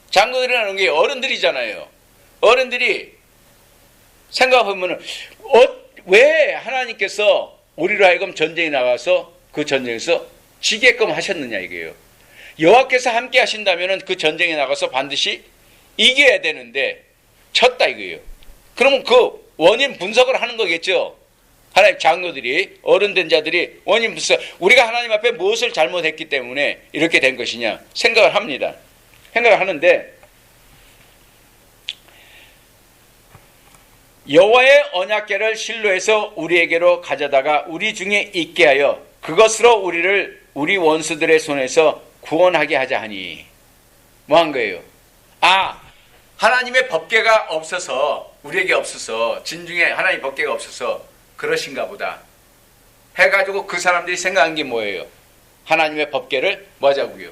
장로들이라는 게 어른들이잖아요. 어른들이 생각해보면 왜 하나님께서 우리로 하여금 전쟁에 나가서 그 전쟁에서 지게끔 하셨느냐 이게요. 여호와께서 함께 하신다면 그 전쟁에 나가서 반드시 이겨야 되는데 쳤다 이거예요. 그러면 그 원인 분석을 하는 거겠죠. 하나님 장로들이, 어른된 자들이 원인 분석, 우리가 하나님 앞에 무엇을 잘못했기 때문에 이렇게 된 것이냐 생각을 합니다. 생각을 하는데 여호와의 언약궤를 실로에서 우리에게로 가져다가 우리 중에 있게 하여 그것으로 우리를 우리 원수들의 손에서 구원하게 하자 하니. 뭐 한 거예요? 하나님의 법궤가 없어서, 우리에게 없어서, 진중에 하나님의 법궤가 없어서 그러신가 보다 해가지고 그 사람들이 생각한 게 뭐예요? 하나님의 법궤를 뭐 하자고요?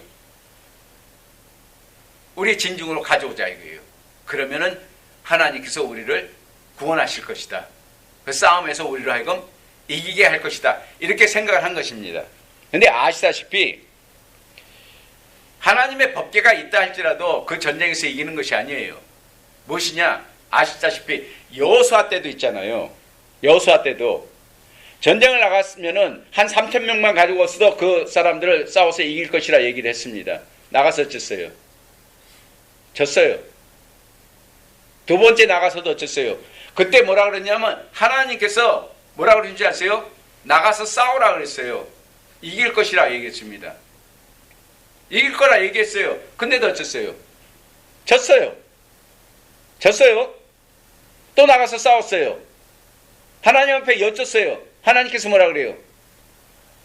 우리 진중으로 가져오자 이거예요. 그러면은 하나님께서 우리를 구원하실 것이다. 그 싸움에서 우리로 하여금 이기게 할 것이다. 이렇게 생각을 한 것입니다. 그런데 아시다시피 하나님의 법궤가 있다 할지라도 그 전쟁에서 이기는 것이 아니에요. 무엇이냐? 아시다시피 여호수아 때도 있잖아요. 여호수아 때도 전쟁을 나갔으면은 한 3,000명만 가지고 왔어도 그 사람들을 싸워서 이길 것이라 얘기를 했습니다. 나가서 졌어요. 졌어요. 두 번째 나가서도 어쨌어요. 그때 뭐라 그랬냐면 하나님께서 뭐라 그러는지 아세요? 나가서 싸우라 그랬어요. 이길 것이라 얘기했습니다. 이길 거라 얘기했어요. 근데도 어쨌어요? 졌어요. 졌어요. 또 나가서 싸웠어요. 하나님 앞에 여쭸어요. 하나님께서 뭐라 그래요?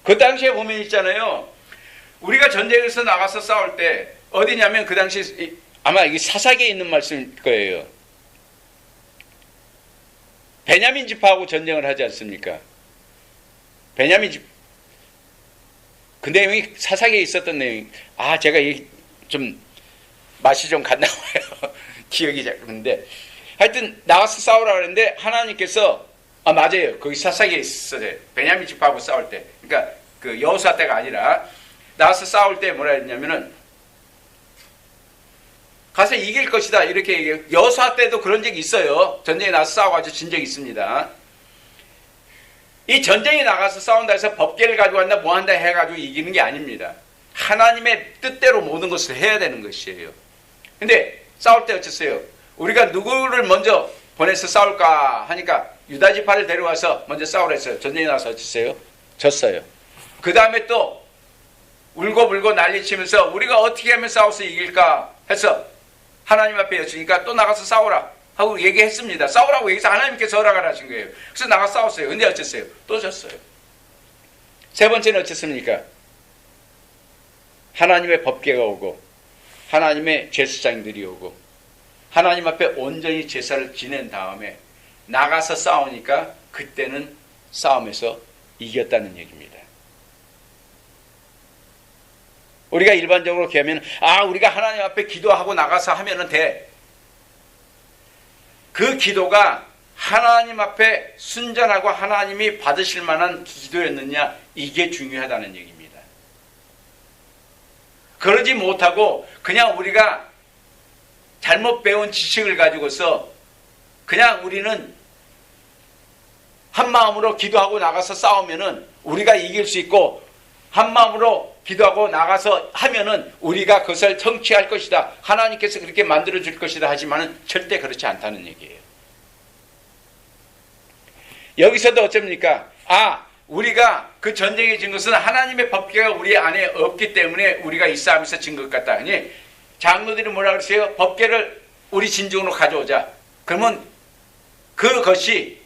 그 당시에 보면 있잖아요. 우리가 전쟁에서 나가서 싸울 때 어디냐면 그 당시 아마 이게 사사기에 있는 말씀일 거예요. 베냐민 지파하고 전쟁을 하지 않습니까? 베냐민 집, 그 내용이 사사기에 있었던 내용. 제가 좀 맛이 좀 갔나 봐요. 기억이 잘 그런데 하여튼 나가서 싸우라 그랬는데 하나님께서 맞아요. 거기 사사기에 있었어요. 베냐민 지파하고 싸울 때. 그러니까 그 여호수아 때가 아니라 나가서 싸울 때 뭐라 했냐면은 가서 이길 것이다 이렇게 얘기해요. 여호수아 때도 그런 적이 있어요. 전쟁에 나가서 싸워가지고 진 적이 있습니다. 이 전쟁에 나가서 싸운다 해서 법궤를 가지고 간다 뭐 한다 해가지고 이기는 게 아닙니다. 하나님의 뜻대로 모든 것을 해야 되는 것이에요. 근데 싸울 때 어쨌어요? 우리가 누구를 먼저 보내서 싸울까 하니까 유다 지파를 데려와서 먼저 싸우라 했어요. 전쟁에 나가서 어쨌어요? 졌어요. 그 다음에 또 울고불고 난리치면서 우리가 어떻게 하면 싸워서 이길까 해서 하나님 앞에 여쭈니까 또 나가서 싸우라 하고 얘기했습니다. 싸우라고 얘기해서 하나님께서 허락을 하신 거예요. 그래서 나가서 싸웠어요. 근데 어쨌어요? 또 졌어요. 세 번째는 어쨌습니까? 하나님의 법궤가 오고 하나님의 제사장들이 오고 하나님 앞에 온전히 제사를 지낸 다음에 나가서 싸우니까 그때는 싸움에서 이겼다는 얘기입니다. 우리가 일반적으로 기하면 우리가 하나님 앞에 기도하고 나가서 하면은 돼. 그 기도가 하나님 앞에 순전하고 하나님이 받으실 만한 기도였느냐 이게 중요하다는 얘기입니다. 그러지 못하고 그냥 우리가 잘못 배운 지식을 가지고서 그냥 우리는 한 마음으로 기도하고 나가서 싸우면은 우리가 이길 수 있고 한 마음으로 기도하고 나가서 하면은 우리가 그것을 성취할 것이다. 하나님께서 그렇게 만들어 줄 것이다 하지만은 절대 그렇지 않다는 얘기예요. 여기서도 어쩝니까? 우리가 그 전쟁에 진 것은 하나님의 법궤가 우리 안에 없기 때문에 우리가 이 싸움에서 진 것 같다. 아니, 장로들이 뭐라 그러세요? 법궤를 우리 진중으로 가져오자. 그러면 그것이요.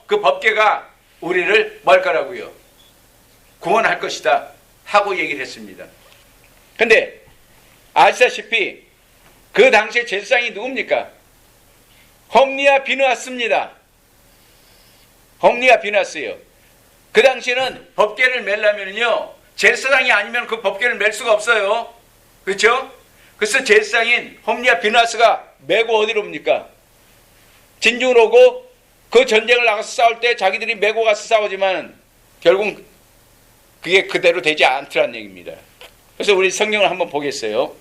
그 법궤가 우리를 뭘 거라고요? 구원할 것이다. 하고 얘기를 했습니다. 근데 아시다시피 그 당시에 제사장이 누굽니까? 홈리와 비느하스입니다. 홈리와 비느하스예요. 그 당시에는 법궤를 매려면요 제사장이 아니면 그 법궤를 맬 수가 없어요. 그렇죠? 그래서 제사장인 홈리와 비느하스가 메고 어디로 옵니까? 진중으로 오고 그 전쟁을 나가서 싸울 때 자기들이 메고 가서 싸우지만 결국 그게 그대로 되지 않더라는 얘기입니다. 그래서 우리 성경을 한번 보겠어요.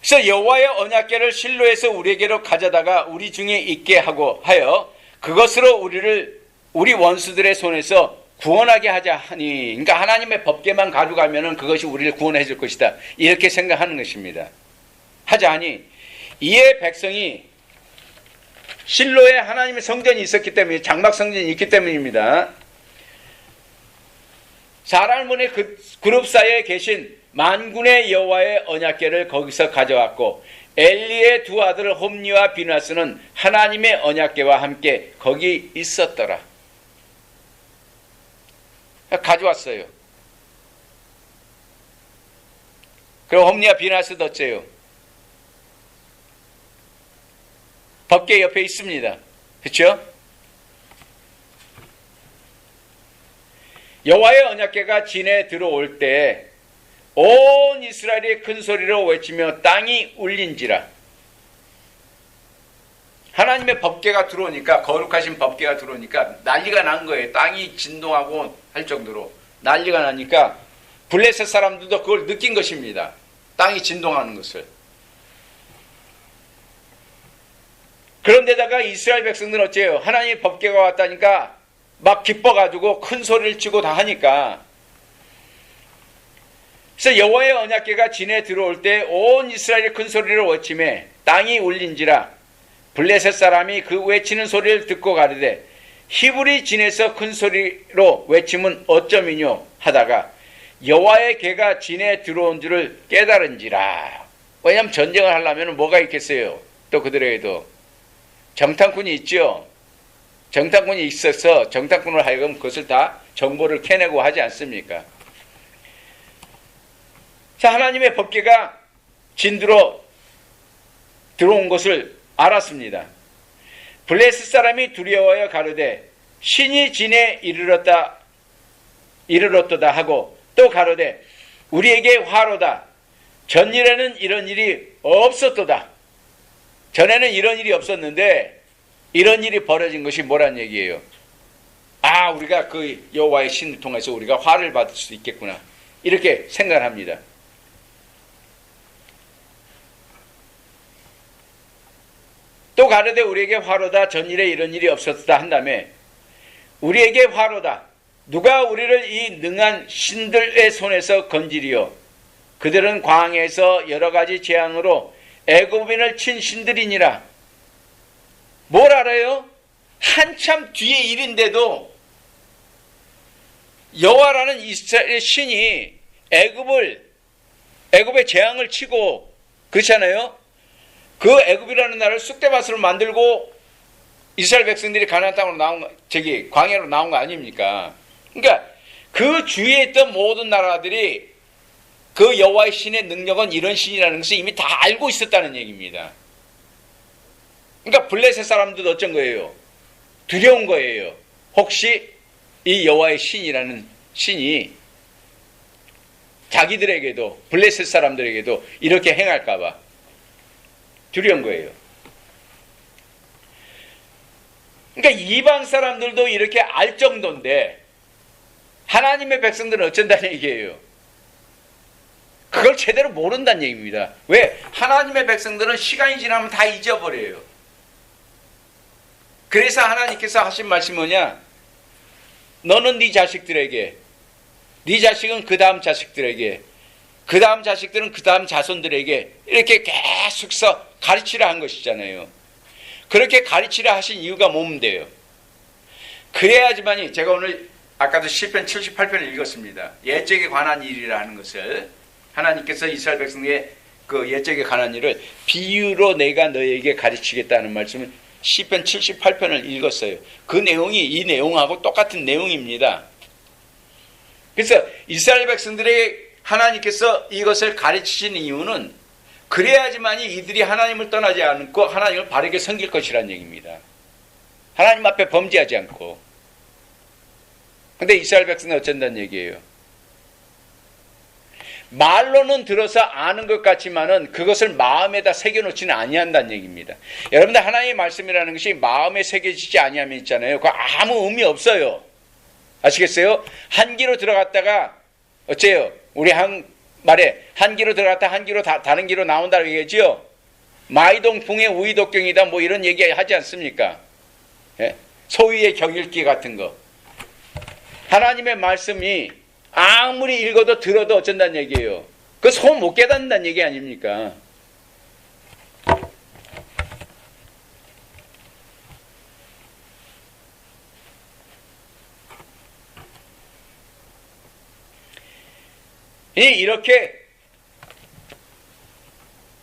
그래서 여호와의 언약궤를 실로에서 우리에게로 가져다가 우리 중에 있게 하고 하여 그것으로 우리 원수들의 손에서 구원하게 하자 하니, 그러니까 하나님의 법궤만 가져가면은 그것이 우리를 구원해 줄 것이다. 이렇게 생각하는 것입니다. 하자 하니 이에 백성이 실로에 하나님의 성전이 있었기 때문에 장막 성전이 있기 때문입니다. 사람문의 그룹 사이에 계신 만군의 여호와의 언약궤를 거기서 가져왔고 엘리의 두 아들 홈리와 비느하스는 하나님의 언약궤와 함께 거기 있었더라. 가져왔어요. 그리고 홈리와 비느하스도 어째요? 법궤 옆에 있습니다. 그렇죠? 여호와의 언약궤가 진에 들어올 때 온 이스라엘이 큰 소리로 외치며 땅이 울린지라. 하나님의 법궤가 들어오니까, 거룩하신 법궤가 들어오니까 난리가 난 거예요. 땅이 진동하고 할 정도로 난리가 나니까 블레셋 사람들도 그걸 느낀 것입니다. 땅이 진동하는 것을. 그런데다가 이스라엘 백성들은 어째요? 하나님의 법궤가 왔다니까 막 기뻐가지고 큰 소리를 치고 다 하니까. 그래서 여호와의 언약궤가 진에 들어올 때 온 이스라엘이 큰 소리로 외치매 땅이 울린지라. 블레셋 사람이 그 외치는 소리를 듣고 가르되 히브리 진에서 큰 소리로 외침은 어쩌미뇨 하다가 여호와의 궤가 진에 들어온 줄을 깨달은지라. 왜냐하면 전쟁을 하려면 뭐가 있겠어요? 또 그들에게도 정탐꾼이 있죠. 정탐꾼이 있어서 정탐꾼을 하여금 그것을 다 정보를 캐내고 하지 않습니까? 자, 하나님의 법궤가 진두로 들어온 것을 알았습니다. 블레셋 사람이 두려워하여 가로되 신이 진에 이르렀도다 하고 또 가로되 우리에게 화로다. 전일에는 이런 일이 없었도다. 전에는 이런 일이 없었는데 이런 일이 벌어진 것이 뭐란 얘기예요? 아, 우리가 그 여호와의 신을 통해서 우리가 화를 받을 수 있겠구나. 이렇게 생각을 합니다. 또 가로되 우리에게 화로다. 전일에 이런 일이 없었다 한 다음에 우리에게 화로다. 누가 우리를 이 능한 신들의 손에서 건지리요. 그들은 광야에서 여러 가지 재앙으로 애굽인을 친 신들이니라. 뭘 알아요? 한참 뒤의 일인데도 여호와라는 이스라엘의 신이 애굽의 재앙을 치고 그렇잖아요. 그 애굽이라는 나라를 쑥대밭으로 만들고 이스라엘 백성들이 가나안 땅으로 광야로 나온 거 아닙니까? 그러니까 그 주위에 있던 모든 나라들이 그 여호와의 신의 능력은 이런 신이라는 것을 이미 다 알고 있었다는 얘기입니다. 그러니까 블레셋 사람들도 어쩐 거예요? 두려운 거예요. 혹시 이 여호와의 신이라는 신이 자기들에게도 블레셋 사람들에게도 이렇게 행할까 봐 두려운 거예요. 그러니까 이방 사람들도 이렇게 알 정도인데 하나님의 백성들은 어쩐다는 얘기예요? 그걸 제대로 모른다는 얘기입니다. 왜? 하나님의 백성들은 시간이 지나면 다 잊어버려요. 그래서 하나님께서 하신 말씀이 뭐냐? 너는 네 자식들에게, 네 자식은 그 다음 자식들에게, 그 다음 자식들은 그 다음 자손들에게 이렇게 계속서 가르치라 한 것이잖아요. 그렇게 가르치라 하신 이유가 뭔데요? 그래야지만이, 제가 오늘 아까도 시편 78편을 읽었습니다. 옛적에 관한 일이라 하는 것을 하나님께서 이스라엘 백성의 그 옛적에 관한 일을 비유로 내가 너에게 가르치겠다는 말씀을 시편 78편을 읽었어요. 그 내용이 이 내용하고 똑같은 내용입니다. 그래서 이스라엘 백성들에게 하나님께서 이것을 가르치신 이유는 그래야지만이 이들이 하나님을 떠나지 않고 하나님을 바르게 섬길 것이라는 얘기입니다. 하나님 앞에 범죄하지 않고. 근데 이스라엘 백성은 어쩐다는 얘기예요? 말로는 들어서 아는 것 같지만은 그것을 마음에다 새겨놓지는 아니한다는 얘기입니다. 여러분들 하나님의 말씀이라는 것이 마음에 새겨지지 아니하면 있잖아요. 그거 아무 의미 없어요. 아시겠어요? 한 귀로 들어갔다가 어째요? 우리 한 말에 한 귀로 들어갔다 한 귀로 다른 귀로 나온다고 얘기하지요. 마이동풍의 우이독경이다 뭐 이런 얘기 하지 않습니까? 예? 소위의 경읽기 같은 거. 하나님의 말씀이 아무리 읽어도 들어도 어쩐다는 얘기예요. 그 손 못 깨닫는다는 얘기 아닙니까? 이렇게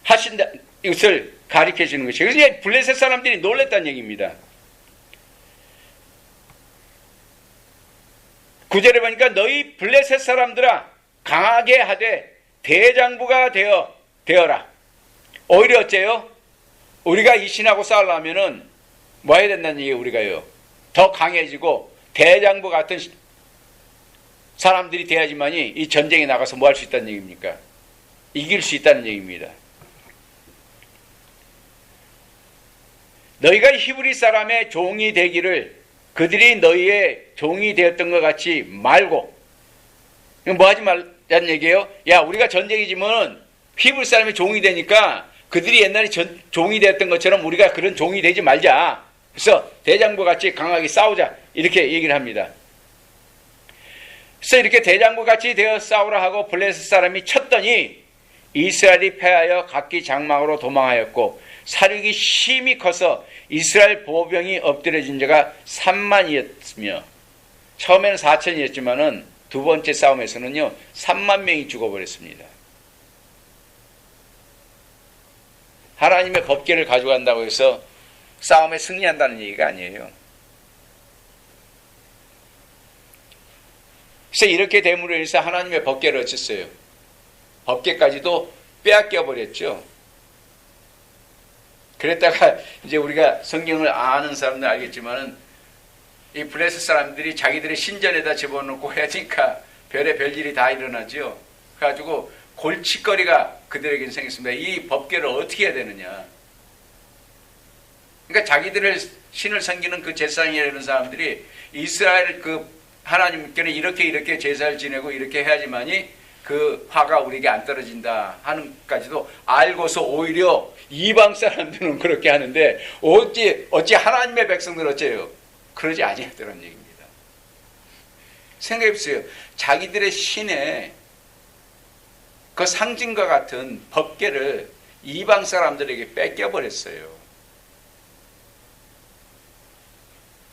하신다, 이것을 가르쳐 주는 것이에요. 그래서 블레셋 사람들이 놀랬다는 얘기입니다. 9절에 보니까 너희 블레셋 사람들아 강하게 하되 대장부가 되어라. 오히려 어째요? 우리가 이 신하고 싸우려면은 뭐 해야 된다는 얘기예요? 우리가요. 더 강해지고 대장부 같은 사람들이 돼야지만이 이 전쟁에 나가서 뭐 할 수 있다는 얘기입니까? 이길 수 있다는 얘기입니다. 너희가 히브리 사람의 종이 되기를 그들이 너희의 종이 되었던 것 같이 말고, 뭐 하지 말라는 얘기예요? 야, 우리가 전쟁이 지면 히브리 사람의 종이 되니까 그들이 옛날에 종이 되었던 것처럼 우리가 그런 종이 되지 말자. 그래서 대장부 같이 강하게 싸우자. 이렇게 얘기를 합니다. 그래서 이렇게 대장부 같이 되어 싸우라 하고 블레셋 사람이 쳤더니 이스라엘이 패하여 각기 장막으로 도망하였고 사륙이 심히 커서 이스라엘 보병이 엎드려진 자가 3만이었으며 처음에는 4천이었지만은 두 번째 싸움에서는요 3만 명이 죽어버렸습니다. 하나님의 법궤를 가져간다고 해서 싸움에 승리한다는 얘기가 아니에요. 그래서 이렇게 됨으로 인해서 하나님의 법궤를 어쨌어요? 법궤까지도 빼앗겨 버렸죠. 그랬다가 이제 우리가 성경을 아는 사람들 알겠지만은 이 블레셋 사람들이 자기들의 신전에다 집어넣고 해야니까 별의 별일이 다 일어나죠. 그래가지고 골칫거리가 그들에게는 생겼습니다. 이 법궤를 어떻게 해야 되느냐. 그러니까 자기들의 신을 섬기는 그 제사장이라는 사람들이 이스라엘 그 하나님께는 이렇게 제사를 지내고 이렇게 해야지만이 그 화가 우리에게 안 떨어진다 하는 것까지도 알고서 오히려 이방 사람들은 그렇게 하는데 어찌 하나님의 백성들 어째요? 그러지 아니하더란 얘기입니다. 생각해보세요. 자기들의 신의 그 상징과 같은 법궤를 이방 사람들에게 뺏겨버렸어요.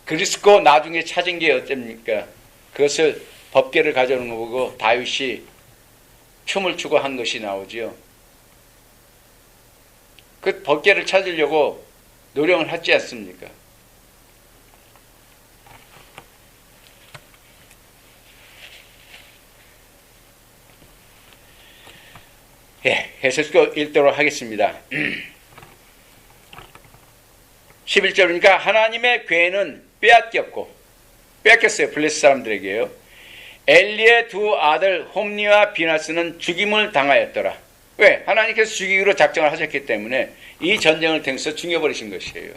그리고 나중에 찾은 게 어쩝니까? 그것을 법궤를 가져오는 거 보고 다윗이 춤을 추고 한 것이 나오지요. 그 법궤를 찾으려고 노력을 하지 않습니까? 예, 해석 읽도록 하겠습니다. 11절이니까 하나님의 궤는 빼앗겼어요. 블레셋 사람들에게요. 엘리의 두 아들 홈니와 비나스는 죽임을 당하였더라. 왜? 하나님께서 죽이기로 작정을 하셨기 때문에 이 전쟁을 통해서 죽여버리신 것이에요.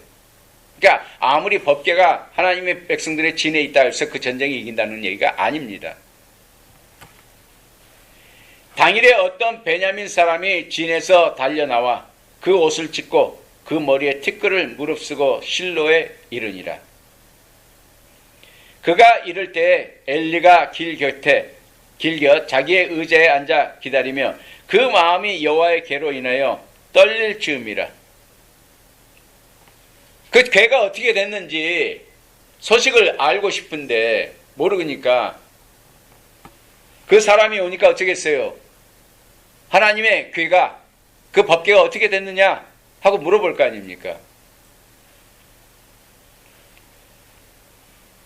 그러니까 아무리 법궤가 하나님의 백성들의 진에 있다 해서 그 전쟁이 이긴다는 얘기가 아닙니다. 당일에 어떤 베냐민 사람이 진에서 달려나와 그 옷을 찢고 그 머리에 티끌을 무릅쓰고 실로에 이르니라. 그가 이를 때 엘리가 길 곁 자기의 의자에 앉아 기다리며 그 마음이 여호와의 궤로 인하여 떨릴 즈음이라. 그 궤가 어떻게 됐는지 소식을 알고 싶은데 모르니까 그 사람이 오니까 어쩌겠어요? 하나님의 궤가 그 법궤가 어떻게 됐느냐 하고 물어볼 거 아닙니까?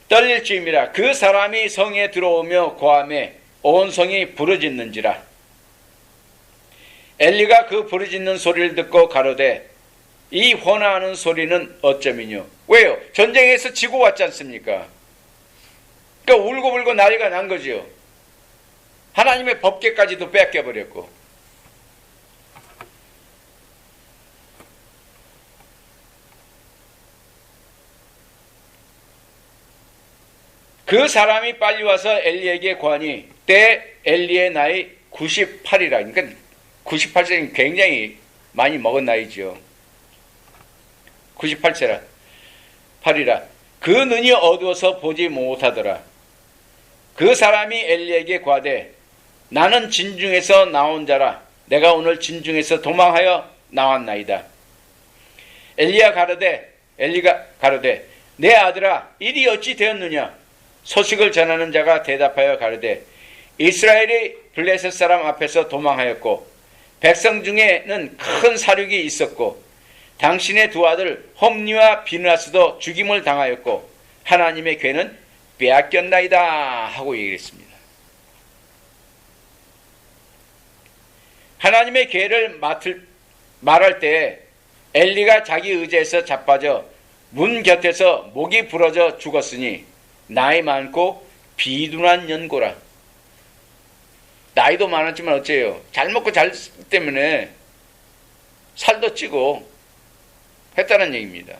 떨릴 즈음이라. 그 사람이 성에 들어오며 고함에 온 성이 부르짖는지라. 엘리가 그 부르짖는 소리를 듣고 가로되 이 호나하는 소리는 어쩌미뇨. 왜요? 전쟁에서 지고 왔지 않습니까? 그러니까 울고불고 난리가 난 거죠. 하나님의 법궤까지도 뺏겨버렸고. 그 사람이 빨리 와서 엘리에게 고하니 때 엘리의 나이 98이라. 그러니까 98세는 굉장히 많이 먹은 나이죠. 98세라. 8이라. 그 눈이 어두워서 보지 못하더라. 그 사람이 엘리에게 고하되 나는 진중에서 나온 자라. 내가 오늘 진중에서 도망하여 나왔나이다. 엘리가 가로되 내 아들아 일이 어찌 되었느냐. 소식을 전하는 자가 대답하여 가로되 이스라엘이 블레셋 사람 앞에서 도망하였고 백성 중에는 큰 사륙이 있었고 당신의 두 아들 홈니와 비느하스도 죽임을 당하였고 하나님의 궤는 빼앗겼나이다 하고 얘기했습니다. 하나님의 궤를 말할 때 엘리가 자기 의자에서 자빠져 문 곁에서 목이 부러져 죽었으니 나이 많고 비둔한 연고라. 나이도 많았지만 어째요? 잘 먹고 잘 때문에 살도 찌고 했다는 얘기입니다.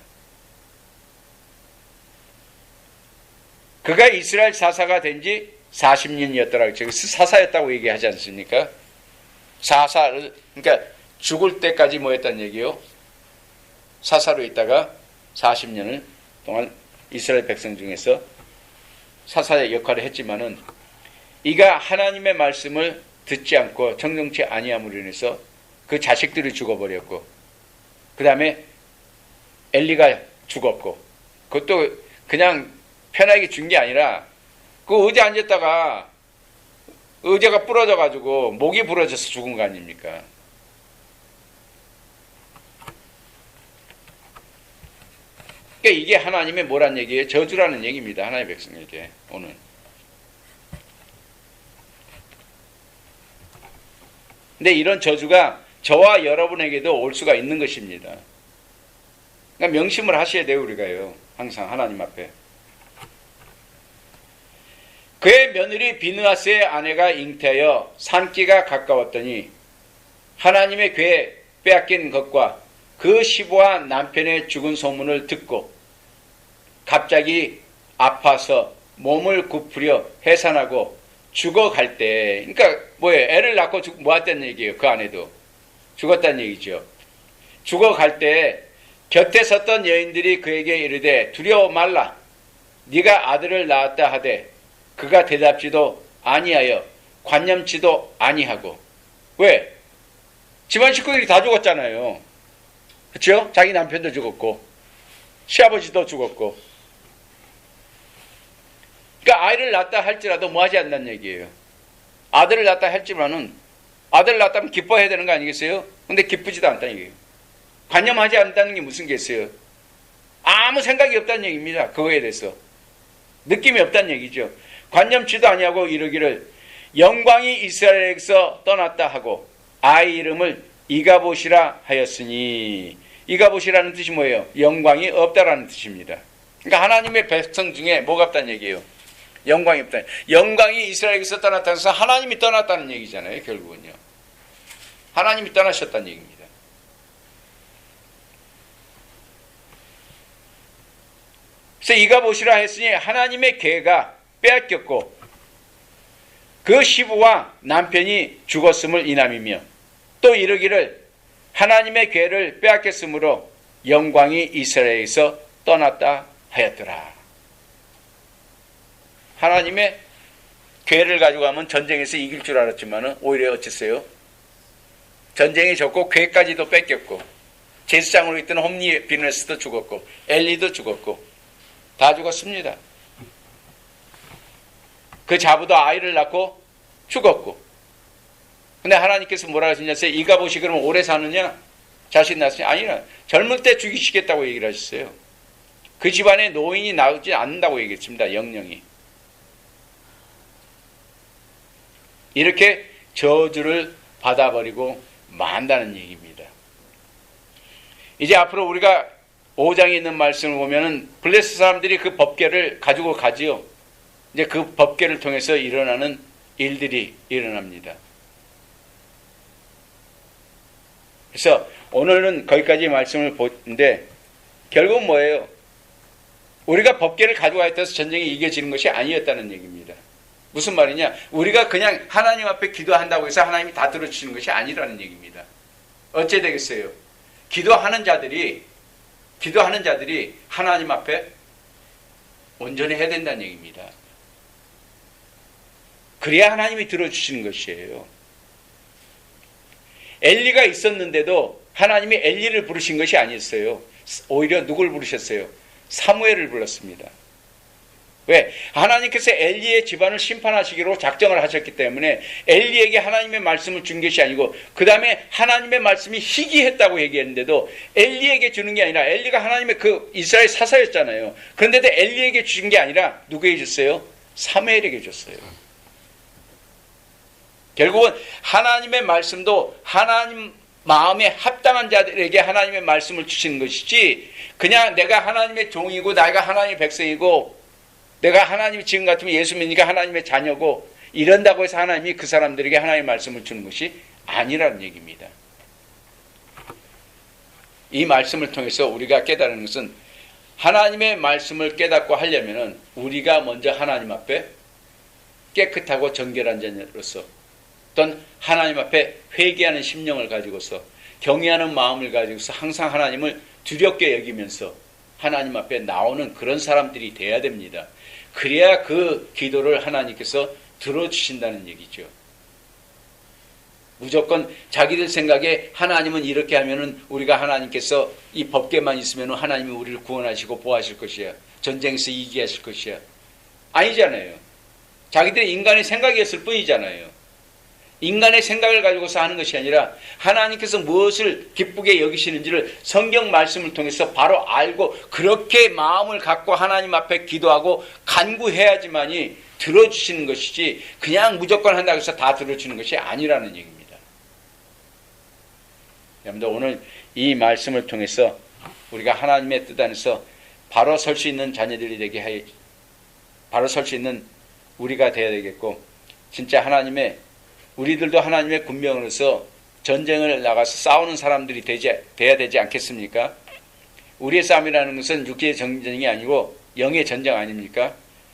그가 이스라엘 사사가 된 지 40년이었더라. 사사였다고 얘기하지 않습니까? 그러니까 죽을 때까지 뭐 했다는 얘기요? 사사로 있다가 40년을 동안 이스라엘 백성 중에서 사사의 역할을 했지만은 이가 하나님의 말씀을 듣지 않고 정정치 아니함으로 인해서 그 자식들이 죽어버렸고 그 다음에 엘리가 죽었고 그것도 그냥 편하게 준 게 아니라 그 의자 앉았다가 의자가 부러져 가지고 목이 부러져서 죽은 거 아닙니까? 그러니까 이게 하나님의 뭐란 얘기예요? 저주라는 얘기입니다. 하나님의 백성에게 오늘. 근데 이런 저주가 저와 여러분에게도 올 수가 있는 것입니다. 그러니까 명심을 하셔야 돼요, 우리가요. 항상 하나님 앞에. 그의 며느리 비느하스의 아내가 잉태하여 산기가 가까웠더니 하나님의 궤에 빼앗긴 것과 그 시부와 남편의 죽은 소문을 듣고 갑자기 아파서 몸을 굽으려 해산하고 죽어갈 때, 그러니까 뭐예요? 애를 낳고 뭐했다는 얘기예요? 그 아내도 죽었다는 얘기죠. 죽어갈 때 곁에 섰던 여인들이 그에게 이르되 두려워 말라. 네가 아들을 낳았다 하되 그가 대답지도 아니하여 관념치도 아니하고. 왜? 집안 식구들이 다 죽었잖아요. 그렇죠? 자기 남편도 죽었고 시아버지도 죽었고. 그러니까 아이를 낳았다 할지라도 뭐 하지 않는다는 얘기예요. 아들을 낳았다 할지만은 아들을 낳았다면 기뻐해야 되는 거 아니겠어요? 근데 기쁘지도 않다는 얘기예요. 관념하지 않는다는 게 무슨 게 있어요? 아무 생각이 없다는 얘기입니다. 그거에 대해서. 느낌이 없다는 얘기죠. 관념치도 아니하고 이르기를 영광이 이스라엘에게서 떠났다 하고 아이 이름을 이가봇이라 하였으니, 이가봇이라는 뜻이 뭐예요? 영광이 없다라는 뜻입니다. 그러니까 하나님의 백성 중에 뭐가 없다는 얘기예요? 영광이 없다. 영광이 이스라엘에게서 떠났다는 것은 하나님이 떠났다는 얘기잖아요. 결국은요. 하나님이 떠나셨다는 얘기입니다. 그래서 이가봇이라 했으니 하나님의 궤가 빼앗겼고 그 시부와 남편이 죽었음을 인함이며 또 이르기를 하나님의 궤를 빼앗겼으므로 영광이 이스라엘에서 떠났다 하였더라. 하나님의 궤를 가지고 가면 전쟁에서 이길 줄 알았지만 오히려 어쨌어요? 전쟁이 졌고 궤까지도 뺏겼고 제사장으로 있던 홈리 비느하스도 죽었고 엘리도 죽었고 다 죽었습니다. 그 자부도 아이를 낳고 죽었고. 근데 하나님께서 뭐라 하시냐면 이가봇이 그러면 오래 사느냐? 자식 낳았으냐? 아니라 젊을 때 죽이시겠다고 얘기를 하셨어요. 그 집안에 노인이 나오지 않는다고 얘기했습니다. 영영이. 이렇게 저주를 받아버리고 만다는 얘기입니다. 이제 앞으로 우리가 5장에 있는 말씀을 보면은 블레스 사람들이 그 법궤를 가지고 가지요. 이제 그 법궤를 통해서 일어나는 일들이 일어납니다. 그래서 오늘은 거기까지 말씀을 보는데 결국은 뭐예요? 우리가 법궤를 가지고 가서 전쟁이 이겨지는 것이 아니었다는 얘기입니다. 무슨 말이냐? 우리가 그냥 하나님 앞에 기도한다고 해서 하나님이 다 들어주시는 것이 아니라는 얘기입니다. 어째 되겠어요? 기도하는 자들이 하나님 앞에 온전히 해야 된다는 얘기입니다. 그래야 하나님이 들어주시는 것이에요. 엘리가 있었는데도 하나님이 엘리를 부르신 것이 아니었어요. 오히려 누굴 부르셨어요? 사무엘을 불렀습니다. 왜? 하나님께서 엘리의 집안을 심판하시기로 작정을 하셨기 때문에 엘리에게 하나님의 말씀을 준 것이 아니고 그 다음에 하나님의 말씀이 희귀했다고 얘기했는데도 엘리에게 주는 게 아니라 엘리가 하나님의 그 이스라엘 사사였잖아요. 그런데도 엘리에게 주신 게 아니라 누구에게 줬어요? 사무엘에게 줬어요. 결국은 하나님의 말씀도 하나님 마음에 합당한 자들에게 하나님의 말씀을 주시는 것이지 그냥 내가 하나님의 종이고 내가 하나님의 백성이고 내가 하나님이 지금 같으면 예수 믿으니까 하나님의 자녀고 이런다고 해서 하나님이 그 사람들에게 하나님의 말씀을 주는 것이 아니라는 얘기입니다. 이 말씀을 통해서 우리가 깨달은 것은 하나님의 말씀을 깨닫고 하려면 우리가 먼저 하나님 앞에 깨끗하고 정결한 자녀로서 어떤 하나님 앞에 회개하는 심령을 가지고서 경외하는 마음을 가지고서 항상 하나님을 두렵게 여기면서 하나님 앞에 나오는 그런 사람들이 돼야 됩니다. 그래야 그 기도를 하나님께서 들어주신다는 얘기죠. 무조건 자기들 생각에 하나님은 이렇게 하면은 우리가 하나님께서 이 법궤만 있으면 하나님이 우리를 구원하시고 보호하실 것이야. 전쟁에서 이기게 하실 것이야. 아니잖아요. 자기들의 인간의 생각이었을 뿐이잖아요. 인간의 생각을 가지고서 하는 것이 아니라 하나님께서 무엇을 기쁘게 여기시는지를 성경 말씀을 통해서 바로 알고 그렇게 마음을 갖고 하나님 앞에 기도하고 간구해야지만이 들어주시는 것이지 그냥 무조건 한다고 해서 다 들어주는 것이 아니라는 얘기입니다. 여러분들 오늘 이 말씀을 통해서 우리가 하나님의 뜻 안에서 바로 설 수 있는 자녀들이 되게 해 바로 설 수 있는 우리가 되어야 되겠고 진짜 우리들도 하나님의 군병으로서 전쟁을 나가서 싸우는 사람들이 돼야 되지 않겠습니까? 우리의 싸움이라는 것은 육체의 전쟁이 아니고 영의 전쟁 아닙니까?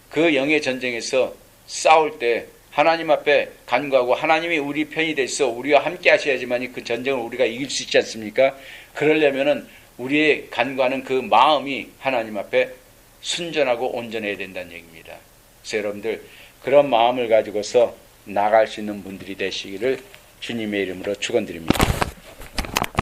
그 영의 전쟁에서 싸울 때 하나님 앞에 간구하고 하나님이 우리 편이 돼서 우리와 함께 하셔야지만 그 전쟁을 우리가 이길 수 있지 않습니까? 그러려면은 우리의 간구하는 그 마음이 하나님 앞에 순전하고 온전해야 된다는 얘기입니다. 그래서 여러분들 그런 마음을 가지고서 나갈 수 있는 분들이 되시기를 주님의 이름으로 축원드립니다.